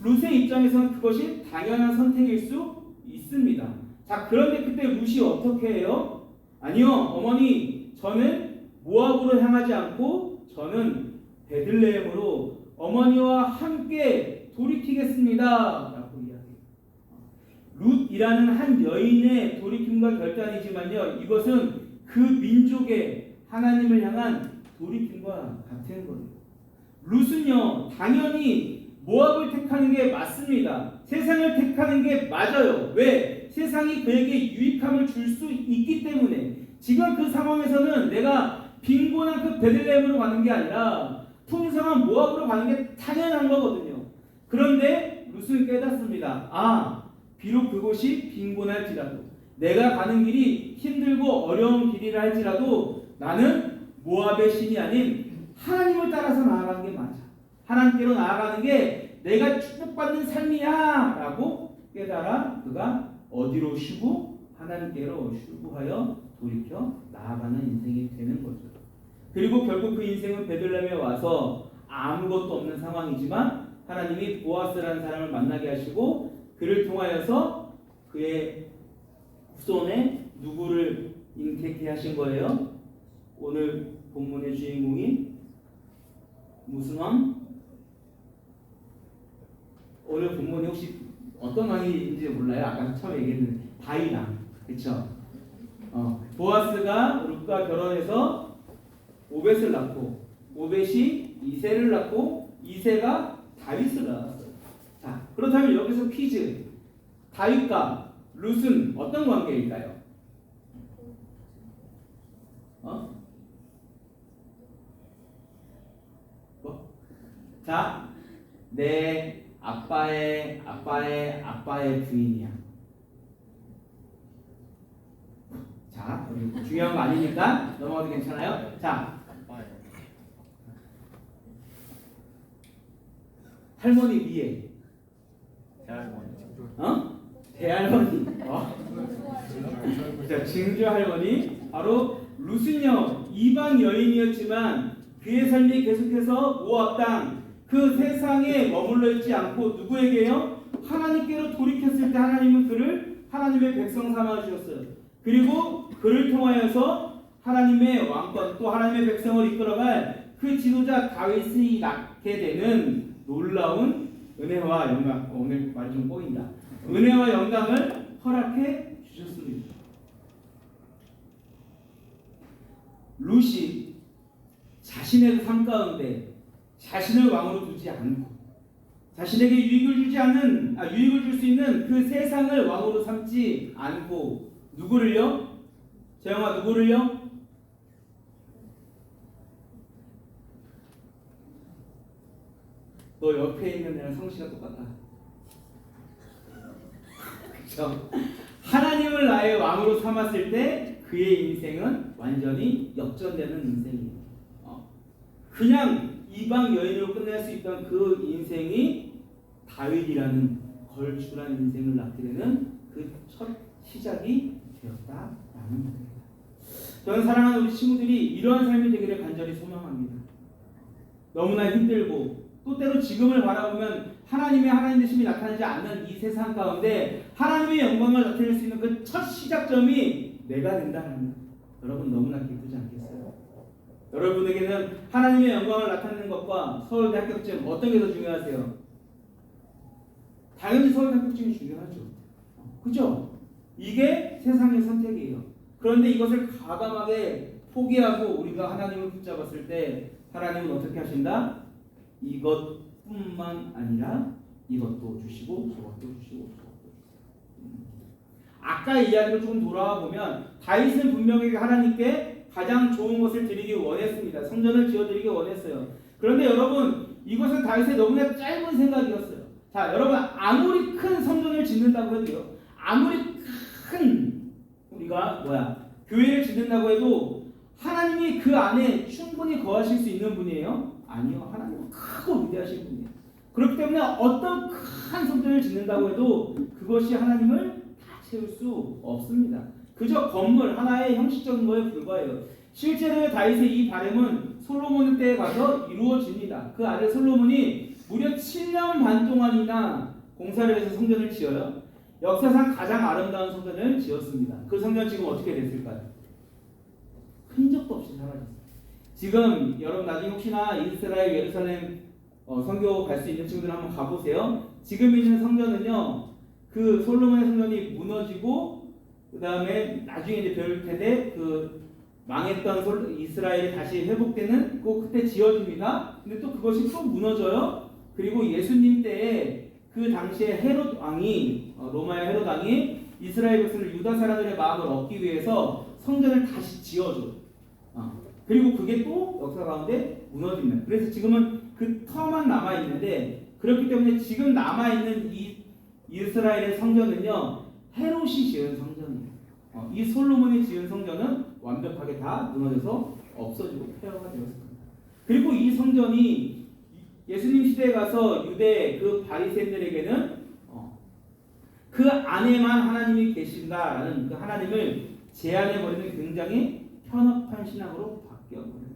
룻의 입장에서는 그것이 당연한 선택일 수 있습니다. 자, 그런데 그때 룻이 어떻게 해요? 아니요, 어머니, 저는 모압으로 향하지 않고 저는 베들레헴으로 어머니와 함께 돌이키겠습니다 라고 이야기해요. 룻이라는 한 여인의 돌이킴과 결단이지만요, 이것은 그 민족의 하나님을 향한 돌이킴과 같은 거예요. 룻은요, 당연히 모압을 택하는 게 맞습니다. 세상을 택하는 게 맞아요. 왜? 세상이 그에게 유익함을 줄 수 있기 때문에. 지금 그 상황에서는 내가 빈곤한 그 베들레헴으로 가는 게 아니라 풍성한 모압으로 가는 게 당연한 거거든요. 그런데 룻은 깨닫습니다. 비록 그곳이 빈곤할지라도, 내가 가는 길이 힘들고 어려운 길이라 할지라도 나는 모압의 신이 아닌 하나님을 따라서 나아가는 게 맞아. 하나님께로 나아가는 게 내가 축복받는 삶이야 라고 깨달아 그가 어디로 슈브? 하나님께로 슈브하여 돌이켜 나아가는 인생이 되는 거죠. 그리고 결국 그 인생은 베들레헴에 와서 아무것도 없는 상황이지만 하나님이 보아스라는 사람을 만나게 하시고 그를 통하여서 그의 후손에 누구를 잉태케 하신 거예요? 오늘 본문의 주인공이 무슨 왕? 오늘 본문이 혹시 어떤 왕인지 몰라요? 아까 처음에 얘기했는데 다윗랑, 그렇죠? 보아스가 룻과 결혼해서 오벳을 낳고, 오벳이 이새를 낳고, 이새가 다윗을 낳았어요. 자, 그렇다면 여기서 퀴즈. 다윗과 룻은 어떤 관계일까요? 뭐? 자, 내 아빠의 부인이야. 자, 우리 중요한 거 아니니까 넘어가도 괜찮아요? 자, 할머니 위에 대할머니. 자, 증조 할머니 바로 룻은요 이방 여인이었지만 그의 삶이 계속해서 모압 땅 그 세상에 머물러 있지 않고 누구에게요? 하나님께로 돌이켰을 때 하나님은 그를 하나님의 백성 삼아 주셨어요. 그리고 그를 통하여서 하나님의 왕권 또 하나님의 백성을 이끌어갈 그 지도자 다윗이 낳게 되는 놀라운 은혜와 영광. 오늘 말이 좀 꼬인다. 은혜와 영광을 허락해 주셨습니다. 룻이 자신의 삶 가운데 자신을 왕으로 두지 않고 자신에게 유익을 줄 수 있는 그 세상을 왕으로 삼지 않고 누구를요? 재영아 누구를요? 너 옆에 있는 애랑 성씨가 똑같다. 그렇죠? 하나님을 나의 왕으로 삼았을 때 그의 인생은 완전히 역전되는 인생이에요. 그냥 이방 여인으로 끝낼 수 있던 그 인생이 다윗이라는 걸출한 인생을 낳게 되는 그 첫 시작이 되었다라는 겁니다. 저는 사랑하는 우리 친구들이 이러한 삶이 되기를 간절히 소망합니다. 너무나 힘들고 또 때로 지금을 바라보면 하나님 되심이 나타나지 않는 이 세상 가운데 하나님의 영광을 나타낼 수 있는 그 첫 시작점이 내가 된다는 여러분 너무나 기쁘지 않겠어요? 여러분에게는 하나님의 영광을 나타내는 것과 서울대 합격증 어떤 게 더 중요하세요? 당연히 서울대 합격증이 중요하죠. 그죠? 이게 세상의 선택이에요. 그런데 이것을 과감하게 포기하고 우리가 하나님을 붙잡았을 때 하나님은 어떻게 하신다? 이것뿐만 아니라 이것도 주시고 저것도 주시고 저것도 주시고. 아까 이야기를 조금 돌아와 보면 다윗은 분명히 하나님께 가장 좋은 것을 드리기 원했습니다. 성전을 지어드리기 원했어요. 그런데 여러분 이것은 다윗의 너무나 짧은 생각이었어요. 자, 여러분 아무리 큰 성전을 짓는다고 해도요, 아무리 큰 우리가 교회를 짓는다고 해도 하나님이 그 안에 충분히 거하실 수 있는 분이에요? 아니요. 하나님은 크고 위대하신 분이에요. 그렇기 때문에 어떤 큰 성전을 짓는다고 해도 그것이 하나님을 다 채울 수 없습니다. 그저 건물 하나의 형식적인 거에 불과해요. 실제로 다윗의 이 바람은 솔로몬 때에 가서 이루어집니다. 그 아들 솔로몬이 무려 7년 반 동안이나 공사를 해서 성전을 지어요. 역사상 가장 아름다운 성전을 지었습니다. 그 성전 지금 어떻게 됐을까요? 흔적도 없이 사라졌어요. 지금 여러분 나중에 혹시나 이스라엘 예루살렘 선교 갈 수 있는 친구들 한번 가보세요. 지금 있는 성전은요, 그 솔로몬의 성전이 무너지고 그 다음에 나중에 이제 배울 텐데 그 망했던 이스라엘이 다시 회복되는 꼭 그때 지어집니다. 근데 또 그것이 또 무너져요. 그리고 예수님 때에 그 당시에 헤롯 왕이 로마의 헤롯 왕이 이스라엘 백성을 유다 사람들의 마음을 얻기 위해서 성전을 다시 지어줘. 그리고 그게 또 역사 가운데 무너집니다. 그래서 지금은 그 터만 남아 있는데 그렇기 때문에 지금 남아 있는 이 이스라엘의 성전은요 헤롯이 지은 성전이에요. 이 솔로몬이 지은 성전은 완벽하게 다 무너져서 없어지고 폐허가 되었습니다. 그리고 이 성전이 예수님 시대에 가서 유대 그 바리새인들에게는 그 안에만 하나님이 계신다라는 그 하나님을 제한해버리는 굉장히 편협한 신앙으로 바뀌어버려요.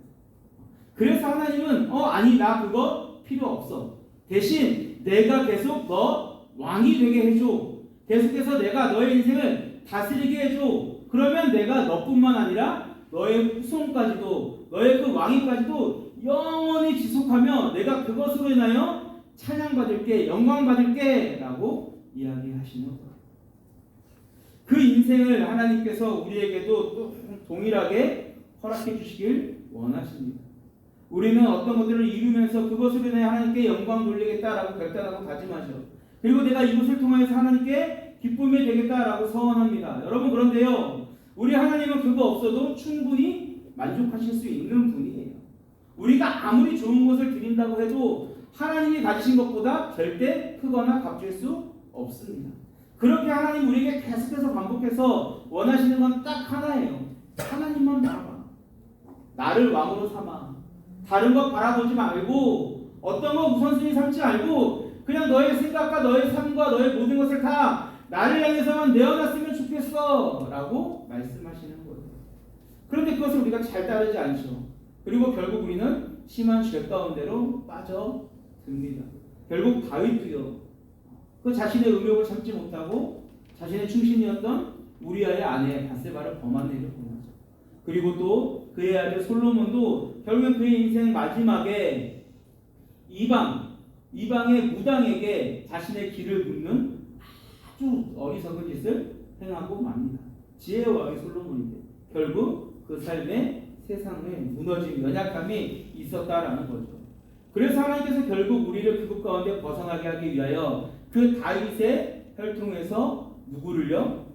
그래서 하나님은 아니 나 그거 필요 없어. 대신 내가 계속 너 왕이 되게 해줘. 계속해서 내가 너의 인생을 다스리게 해줘. 그러면 내가 너뿐만 아니라 너의 후손까지도 너의 그 왕위까지도 영원히 지속하며 내가 그것으로 인하여 찬양받을게 영광받을게 라고 이야기하시는 거예요. 그 인생을 하나님께서 우리에게도 또 동일하게 허락해 주시길 원하십니다. 우리는 어떤 것들을 이루면서 그것으로 인해 하나님께 영광 돌리겠다라고 결단하고 다짐하죠. 그리고 내가 이것을 통하여서 하나님께 기쁨이 되겠다라고 서원합니다. 여러분, 그런데요, 우리 하나님은 그거 없어도 충분히 만족하실 수 있는 분이에요. 우리가 아무리 좋은 것을 드린다고 해도 하나님이 가지신 것보다 절대 크거나 값질 수 없습니다. 그렇게 하나님 우리에게 계속해서 반복해서 원하시는 건 딱 하나예요. 하나님만 바라봐. 나를 왕으로 삼아. 다른 것 바라보지 말고, 어떤 거 우선순위 삼지 말고, 그냥 너의 생각과 너의 삶과 너의 모든 것을 다 나를 향해서만 내어놨으면 좋겠어 라고 말씀하시는 거예요. 그런데 그것을 우리가 잘 따르지 않죠. 그리고 결국 우리는 심한 죄 가운데로 빠져듭니다. 결국 다윗도요, 그 자신의 의욕을 참지 못하고 자신의 충신이었던 우리아의 아내 바세바를 범한 일을 보면서, 그리고 또 그의 아들 솔로몬도 결국 그의 인생 마지막에 이방의 무당에게 자신의 길을 묻는 아주 어리석은 짓을 행하고 맙니다. 지혜의 왕이 솔로몬인데 결국 그 삶에 세상에 무너짐, 연약함이 있었다라는 거죠. 그래서 하나님께서 결국 우리를 그것 가운데 벗어나게 하기 위하여 그 다윗의 혈통에서 누구를요?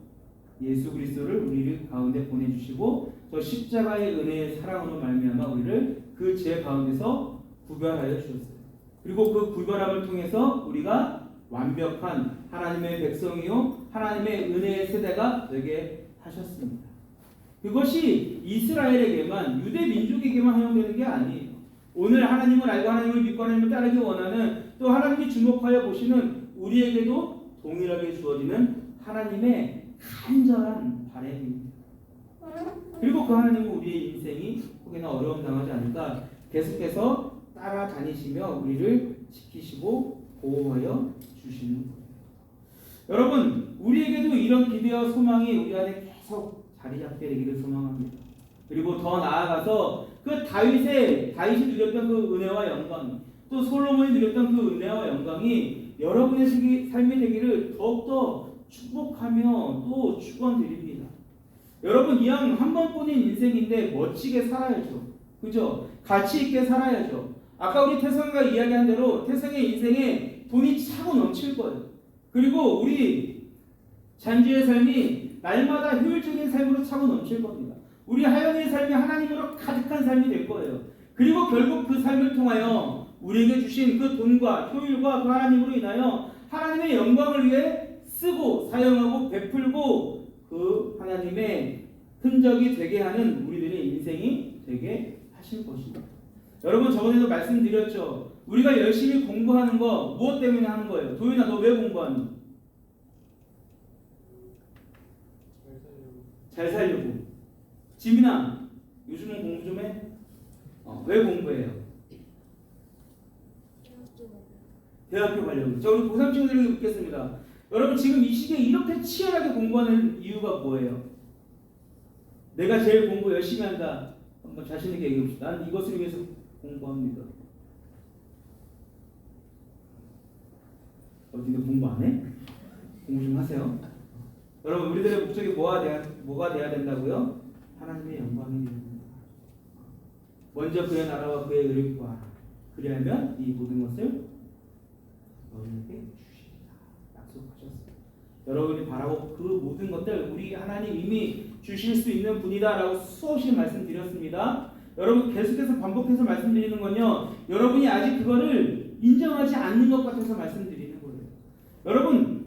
예수 그리스도를 우리 가운데 보내주시고 저 십자가의 은혜의 사랑으로 말미암아 우리를 그 죄 가운데서 구별하여 주셨어요. 그리고 그 구별함을 통해서 우리가 완벽한 하나님의 백성이요 하나님의 은혜의 세대가 되게 하셨습니다. 그것이 이스라엘에게만, 유대 민족에게만 허용되는 게 아니에요. 오늘 하나님을 알고 하나님을 믿고 하나님을 따르기 원하는, 또 하나님이 주목하여 보시는 우리에게도 동일하게 주어지는 하나님의 간절한 바람입니다. 그리고 그 하나님은 우리의 인생이 혹여나 어려움 당하지 않을까 계속해서 따라다니시며 우리를 지키시고 보호하여 주시는 거예요. 여러분, 우리에게도 이런 기대와 소망이 우리 안에 계속 자리 잡게 되기를 소망합니다. 그리고 더 나아가서 그 다윗이 누렸던 그 은혜와 영광, 또 솔로몬이 누렸던 그 은혜와 영광이 여러분의 삶이 되기를 더욱더 축복하며 또 축원드립니다. 여러분, 이왕 한 번뿐인 인생인데 멋지게 살아야죠. 그죠? 가치 있게 살아야죠. 아까 우리 태성이가 이야기한 대로 태성의 인생에 돈이 차고 넘칠 거예요. 그리고 우리 잔주의 삶이 날마다 효율적인 삶으로 차고 넘칠 겁니다. 우리 하영이의 삶이 하나님으로 가득한 삶이 될 거예요. 그리고 결국 그 삶을 통하여 우리에게 주신 그 돈과 효율과 그 하나님으로 인하여 하나님의 영광을 위해 쓰고 사용하고 베풀고 그 하나님의 흔적이 되게 하는 우리들의 인생이 되게 하실 것입니다. 여러분, 저번에도 말씀드렸죠. 우리가 열심히 공부하는 거 무엇 때문에 하는 거예요? 도윤아, 너 왜 공부하니? 잘 살려고. 지민아, 요즘은 공부 좀 해? 왜 공부해요? 대학교 가려고. 자, 우리 고3 친구들에게 묻겠습니다. 여러분, 지금 이 시기에 이렇게 치열하게 공부하는 이유가 뭐예요? 내가 제일 공부 열심히 한다. 한번 자신 있게 얘기해 봅시다. 난 이것을 위해서 공부합니다. 어떻게 공부 안 해? 공부 좀 하세요. 여러분, 우리들의 목적이 뭐가 돼야 된다고요? 하나님의 영광이 됩니다. 먼저 그의 나라와 그의 의를 구하라. 그리하면 이 모든 것을 너희에게 주시리라 약속하셨어요. 여러분이 바라고 그 모든 것들 우리 하나님 이미 주실 수 있는 분이다라고 수없이 말씀드렸습니다. 여러분, 계속해서 반복해서 말씀드리는 건요, 여러분이 아직 그거를 인정하지 않는 것 같아서 말씀드리는 거예요. 여러분,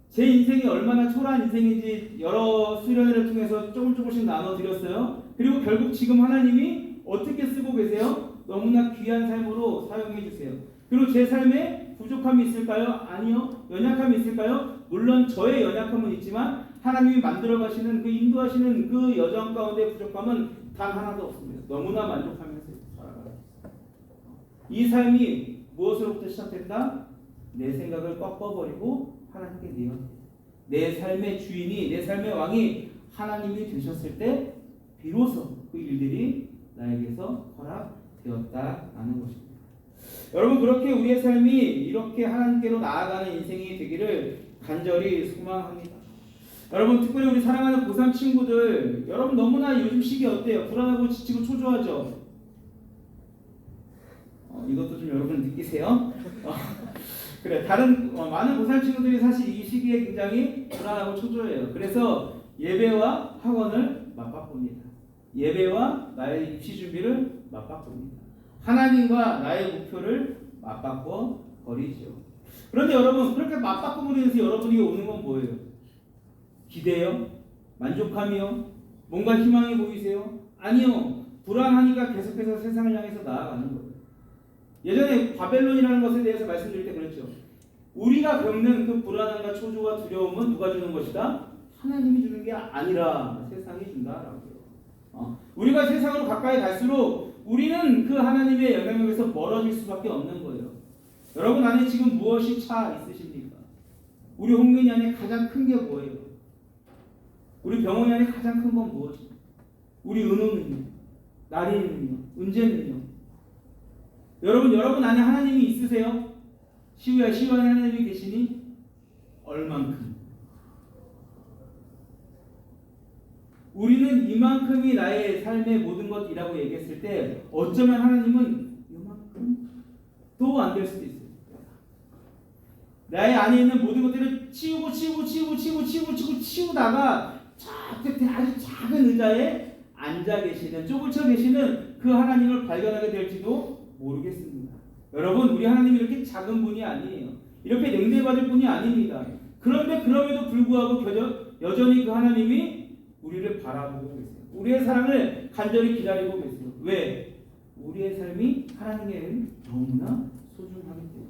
제 인생이 얼마나 초라한 인생인지 여러 수련회를 통해서 조금씩 나눠드렸어요. 그리고 결국 지금 하나님이 어떻게 쓰고 계세요? 너무나 귀한 삶으로 사용해 주세요. 그리고 제 삶에 부족함이 있을까요? 아니요. 연약함이 있을까요? 물론 저의 연약함은 있지만 하나님이 만들어 가시는 그 인도하시는 그 여정 가운데 부족함은 단 하나도 없습니다. 너무나 만족하면서 살아가요. 이 삶이 무엇으로부터 시작된다? 내 생각을 꺾어버리고 하나님께 내어. 내 삶의 주인이, 내 삶의 왕이 하나님이 되셨을 때 비로소 그 일들이 나에게서 허락되었다라는 것입니다. 여러분, 그렇게 우리의 삶이 이렇게 하나님께로 나아가는 인생이 되기를 간절히 소망합니다. 여러분 특별히 우리 사랑하는 고3 친구들, 여러분 너무나 요즘 시기 어때요? 불안하고 지치고 초조하죠? 이것도 좀 여러분 느끼세요? 그래, 다른 많은 고3 친구들이 사실 이 시기에 굉장히 불안하고 초조해요. 그래서 예배와 학원을 맞바꿉니다. 예배와 나의 입시 준비를 맞바꿉니다. 하나님과 나의 목표를 맞바꿔 버리죠. 그런데 여러분, 그렇게 맞바꿈으로 인해서 여러분이 오는 건 뭐예요? 기대요? 만족함이요? 뭔가 희망이 보이세요? 아니요. 불안하니까 계속해서 세상을 향해서 나아가는 거예요. 예전에 바벨론이라는 것에 대해서 말씀드릴 때 그랬죠. 우리가 겪는 그 불안함과 초조와 두려움은 누가 주는 것이다? 하나님이 주는 게 아니라 세상이 준다라고요. 우리가 세상으로 가까이 갈수록 우리는 그 하나님의 영향력에서 멀어질 수밖에 없는 거예요. 여러분 안에 지금 무엇이 차 있으십니까? 우리 홍민이 안에 가장 큰 게 뭐예요? 우리 병원이 안에 가장 큰 건 무엇입니까? 우리 은호는요? 나리는요? 은재는요? 여러분 안에 하나님이 있으세요? 시우야, 시우 안에 하나님이 계시니? 얼만큼? 우리는 이만큼이 나의 삶의 모든 것이라고 얘기했을 때 어쩌면 하나님은 이만큼 또 안 될 수도 있어요. 나의 안에 있는 모든 것들을 치우다가 저 끝에 아주 작은 의자에 앉아 계시는, 쪼글쳐 계시는 그 하나님을 발견하게 될지도 모르겠습니다. 여러분, 우리 하나님이 이렇게 작은 분이 아니에요. 이렇게 냉대받을 분이 아닙니다. 그런데 그럼에도 불구하고 여전히 그 하나님이 우리를 바라보고 계세요. 우리의 사랑을 간절히 기다리고 계세요. 왜? 우리의 삶이 하나님께 너무나 소중하기 때문에.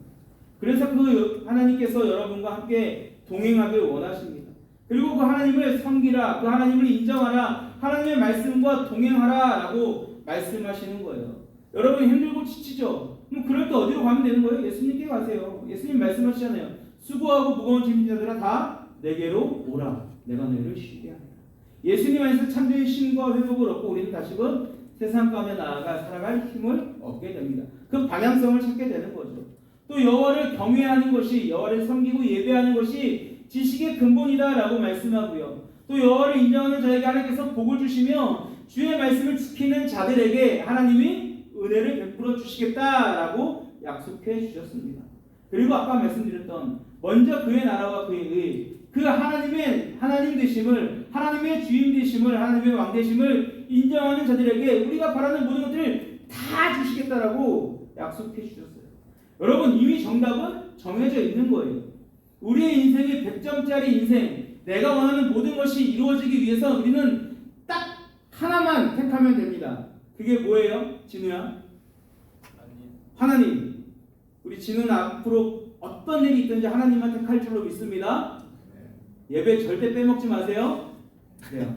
그래서 그 하나님께서 여러분과 함께 동행하길 원하십니다. 그리고 그 하나님을 섬기라, 그 하나님을 인정하라, 하나님의 말씀과 동행하라 라고 말씀하시는 거예요. 여러분 힘들고 지치죠? 그럼 그럴 때 어디로 가면 되는 거예요? 예수님께 가세요. 예수님 말씀하시잖아요. 수고하고 무거운 짐진 자들아 다 내게로 오라. 내가 너희를 쉬게 하리라. 예수님 안에서 참된 쉼과 회복을 얻고 우리는 다시금 세상 가운데 나아가 살아갈 힘을 얻게 됩니다. 그 방향성을 찾게 되는 거죠. 또 여호와를 경외하는 것이, 여호와를 섬기고 예배하는 것이 지식의 근본이다라고 말씀하고요. 또 여호와를 인정하는 자에게 하나님께서 복을 주시며 주의 말씀을 지키는 자들에게 하나님이 은혜를 베풀어 주시겠다라고 약속해 주셨습니다. 그리고 아까 말씀드렸던 먼저 그의 나라와 그의 의, 그 하나님의 하나님 되심을, 하나님의 주인 되심을, 하나님의 왕 되심을 인정하는 자들에게 우리가 바라는 모든 것들을 다 주시겠다라고 약속해 주셨어요. 여러분 이미 정답은 정해져 있는 거예요. 우리의 인생이 100점짜리 인생, 내가 원하는 모든 것이 이루어지기 위해서 우리는 딱 하나만 택하면 됩니다. 그게 뭐예요? 진우야? 하나님. 우리 진우는 앞으로 어떤 일이 있든지 하나님만 택할 줄로 믿습니다. 예배 절대 빼먹지 마세요. 네.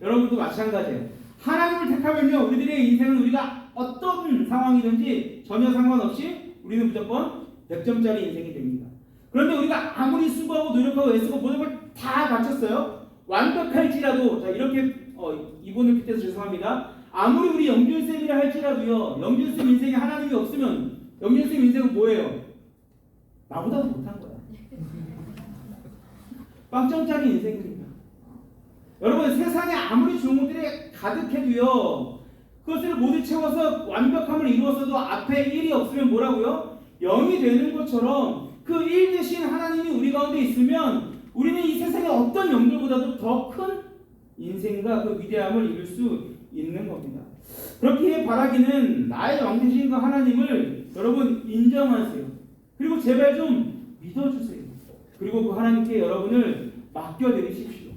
여러분도 마찬가지예요. 하나님을 택하면요, 우리들의 인생은 우리가 어떤 상황이든지 전혀 상관없이 우리는 무조건 100점짜리 인생이 됩니다. 그런데 우리가 아무리 수고하고 노력하고 애쓰고 모든 걸 다 갖췄어요. 완벽할지라도, 자 이렇게 이분을 빗대서 죄송합니다. 아무리 우리 영준쌤이라 할지라도요, 영준쌤 인생에 하나님이 없으면 영준쌤 인생은 뭐예요? 나보다도 못한 거야. 빵점짜리 인생입니다. 여러분 세상에 아무리 좋은 것들이 가득해도요, 그것을 모두 채워서 완벽함을 이루었어도 앞에 1이 없으면 뭐라고요? 0이 되는 것처럼 그 1 대신 하나님이 우리 가운데 있으면 우리는 이 세상의 어떤 영들보다도 더 큰 인생과 그 위대함을 이룰 수 있는 겁니다. 그렇게 바라기는 나의 왕 되신 그 하나님을 여러분 인정하세요. 그리고 제발 좀 믿어주세요. 그리고 그 하나님께 여러분을 맡겨드리십시오.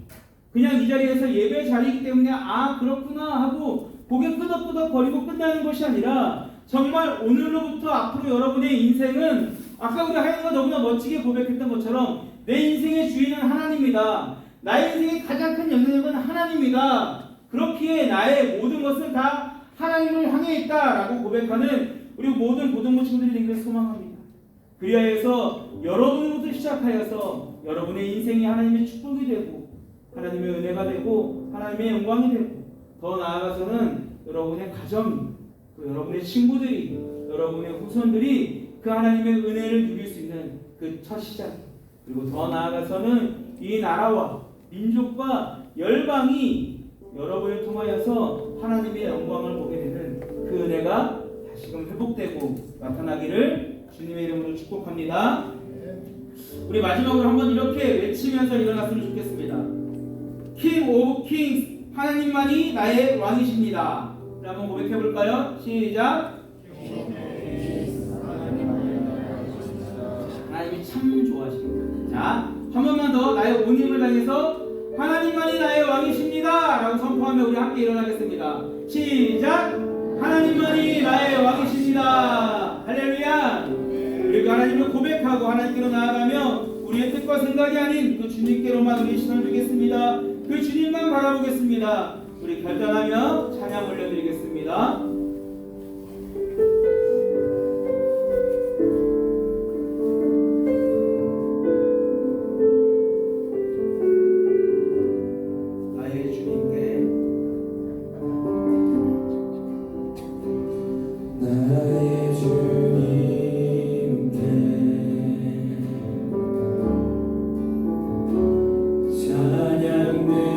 그냥 이 자리에서 예배 자리이기 때문에 아 그렇구나 하고 고개 끄덕끄덕 거리고 끝나는 것이 아니라 정말 오늘로부터 앞으로 여러분의 인생은 아까 우리 하영이가 너무나 멋지게 고백했던 것처럼 내 인생의 주인은 하나님이다. 나의 인생의 가장 큰 영향력은 하나님이다. 그렇기에 나의 모든 것은 다 하나님을 향해 있다라고 고백하는 우리 모든 고등부 친구들이 되기를 소망합니다. 그리하여서 여러분부터 시작하여서 여러분의 인생이 하나님의 축복이 되고 하나님의 은혜가 되고 하나님의 영광이 되고 더 나아가서는 여러분의 가정이, 또 여러분의 친구들이, 여러분의 후손들이 그 하나님의 은혜를 누릴 수 있는 그 첫 시작, 그리고 더 나아가서는 이 나라와 민족과 열방이 여러분을 통하여서 하나님의 영광을 보게 되는 그 은혜가 다시금 회복되고 나타나기를 주님의 이름으로 축복합니다. 우리 마지막으로 한번 이렇게 외치면서 일어났으면 좋겠습니다. King of Kings, 하나님만이 나의 왕이십니다. 한번 고백해 볼까요? 시작. 하나님이 참 좋아하십니다. 자, 한 번만 더 나의 온 힘을 다해서 하나님만이 나의 왕이십니다 라고 선포하며 우리 함께 일어나겠습니다. 시작. 하나님만이 나의 왕이십니다. 할렐루야. 우리가 하나님을 고백하고 하나님께로 나아가며 우리의 뜻과 생각이 아닌 그 주님께로만 우리 시선을 두겠습니다. 그 주님만 바라보겠습니다. 우리 결단하며 찬양 올려드리겠습니다. 나의 주님께 나의 주님께 찬양 드리며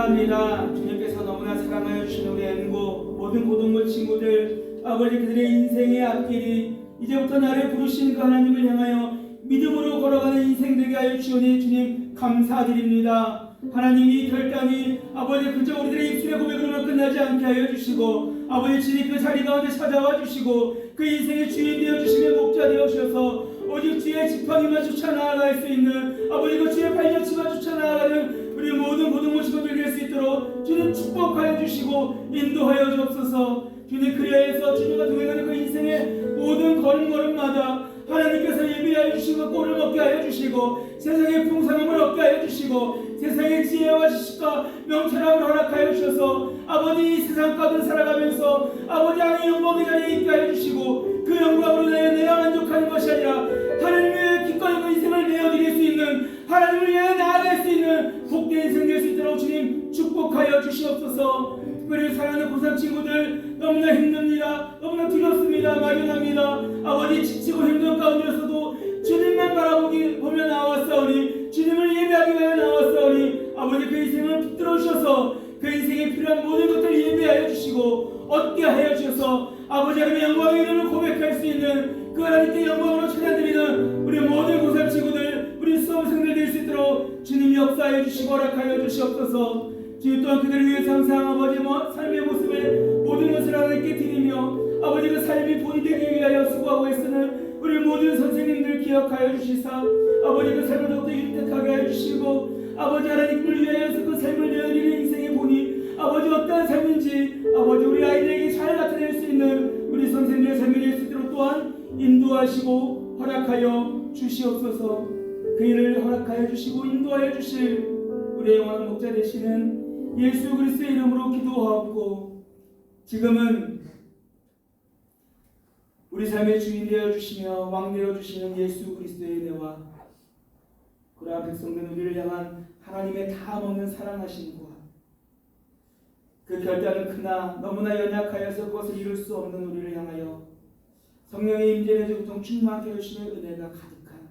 감사합니다. 주님께서 너무나 사랑하여 주신 우리 엠고 모든 고등부 친구들 아버지 그들의 인생의 앞길이 이제부터 나를 부르신 그 하나님을 향하여 믿음으로 걸어가는 인생 되게 하여 주시오니 주님 감사드립니다. 하나님 이 결단이 아버지 그저 우리들의 입술의 고백으로만 끝나지 않게 하여 주시고 아버지 주님 그 자리 가운데 찾아와 주시고 그 인생의 주인 되어 주시며 목자 되어 주셔서 오직 주의 지팡이만 쫓아 나아갈 수 있는 아버지 그 주의 발자취만 쫓아 나아가는 우리 모든 고등부 친구들 될 수 있도록 주님 축복하여 주시고 인도하여 주옵소서. 주님 그리하여서 주님과 동행하는 그 인생의 모든 걸음걸음마다 하나님께서 예비하여 주신 그 꼴을 먹게 하여 주시고 세상의 풍성함을 얻게 하여 주시고 세상의 지혜와 지식과 명철함을 허락하여 주셔서 아버지 이 세상 가운데 살아가면서 아버지 안의 영광의 자리에 있게 하여 주시고 그 영광으로 내가 만족하는 것이 아니라 하나님을 위해 기꺼이 그 인생을 내어드릴 수 있는 하나님을 위해 나아갈 수 있는 복된 인생 될 수 있도록 주님 축복하여 주시옵소서. 특별히 사랑하는 고3 친구들 너무나 힘듭니다. 너무나 두렵습니다. 막연합니다. 아버지 지치고 힘든 가운데서도 주님만 보며 나왔사오니 주님을 예배하기 위해 나왔사오니 아버지 그 인생을 붙들어 주셔서 그 인생에 필요한 모든 것들을 예배하여 주시고 얻게 하여 주셔서 아버지 하나님의 영광의 이름을 고백할 수 있는 그 하나님께 영광으로 찬양드리는 우리 모든 고3 친구들 우리 수험생들 될 수 있도록 주님이 역사하여 주시고 허락하여 주시옵소서. 주님 또한 그들을 위해 항상 아버지 삶의 모습에 모든 것을 하나님께 드리며 아버지 그 삶이 본이 되기 위하여 수고하고 애쓰는 우리 모든 선생님들 기억하여 주시사 아버지 그 삶을 더욱더 윤택하게 하여 주시고 아버지 하나님을 위하여서 그 삶을 내어드리는 인생의 본이 아버지 어떠한 삶인지 아버지 우리 아이들에게 잘 나타낼 수 있는 우리 선생님의 삶이 될 수 있도록 또한 인도하시고 허락하여 주시옵소서. 그 일을 허락하여 주시고 인도하여 주실 우리의 영원한 목자 되시는 예수 그리스도의 이름으로 기도하옵고 지금은 우리 삶의 주인 되어 주시며 왕 되어 주시는 예수 그리스도의 은혜와 그러한 백성된 우리를 향한 하나님의 다함없는 사랑하심과 그 결단은 크나 너무나 연약하여서 그것을 이룰 수 없는 우리를 향하여 성령의 임재를 조금 충만케 해주시는 은혜가 가득한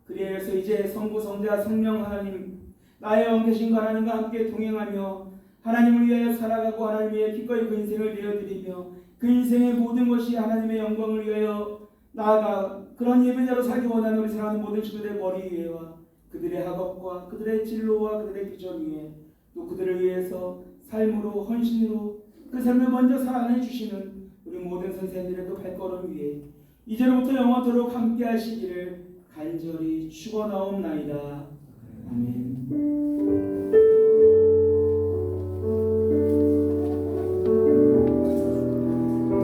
그리하여서 이제 성부 성자 성령 하나님 나의 왕 되신 하나님과 함께 동행하며 하나님을 위하여 살아가고 하나님 위해 기꺼이 그 인생을 내어드리며 그 인생의 모든 것이 하나님의 영광을 위하여 나아가 그런 예배자로 살기 원하는 우리 사랑하는 모든 친구들의 머리 위에와 그들의 학업과 그들의 진로와 그들의 비전 위에 또 그들을 위해서 삶으로 헌신으로 그 삶을 먼저 살아내 주시는 우리 모든 선생님들의 그 발걸음 위에 이제로부터 영원토록 함께 하시기를 간절히 축원하옵나이다. 아멘.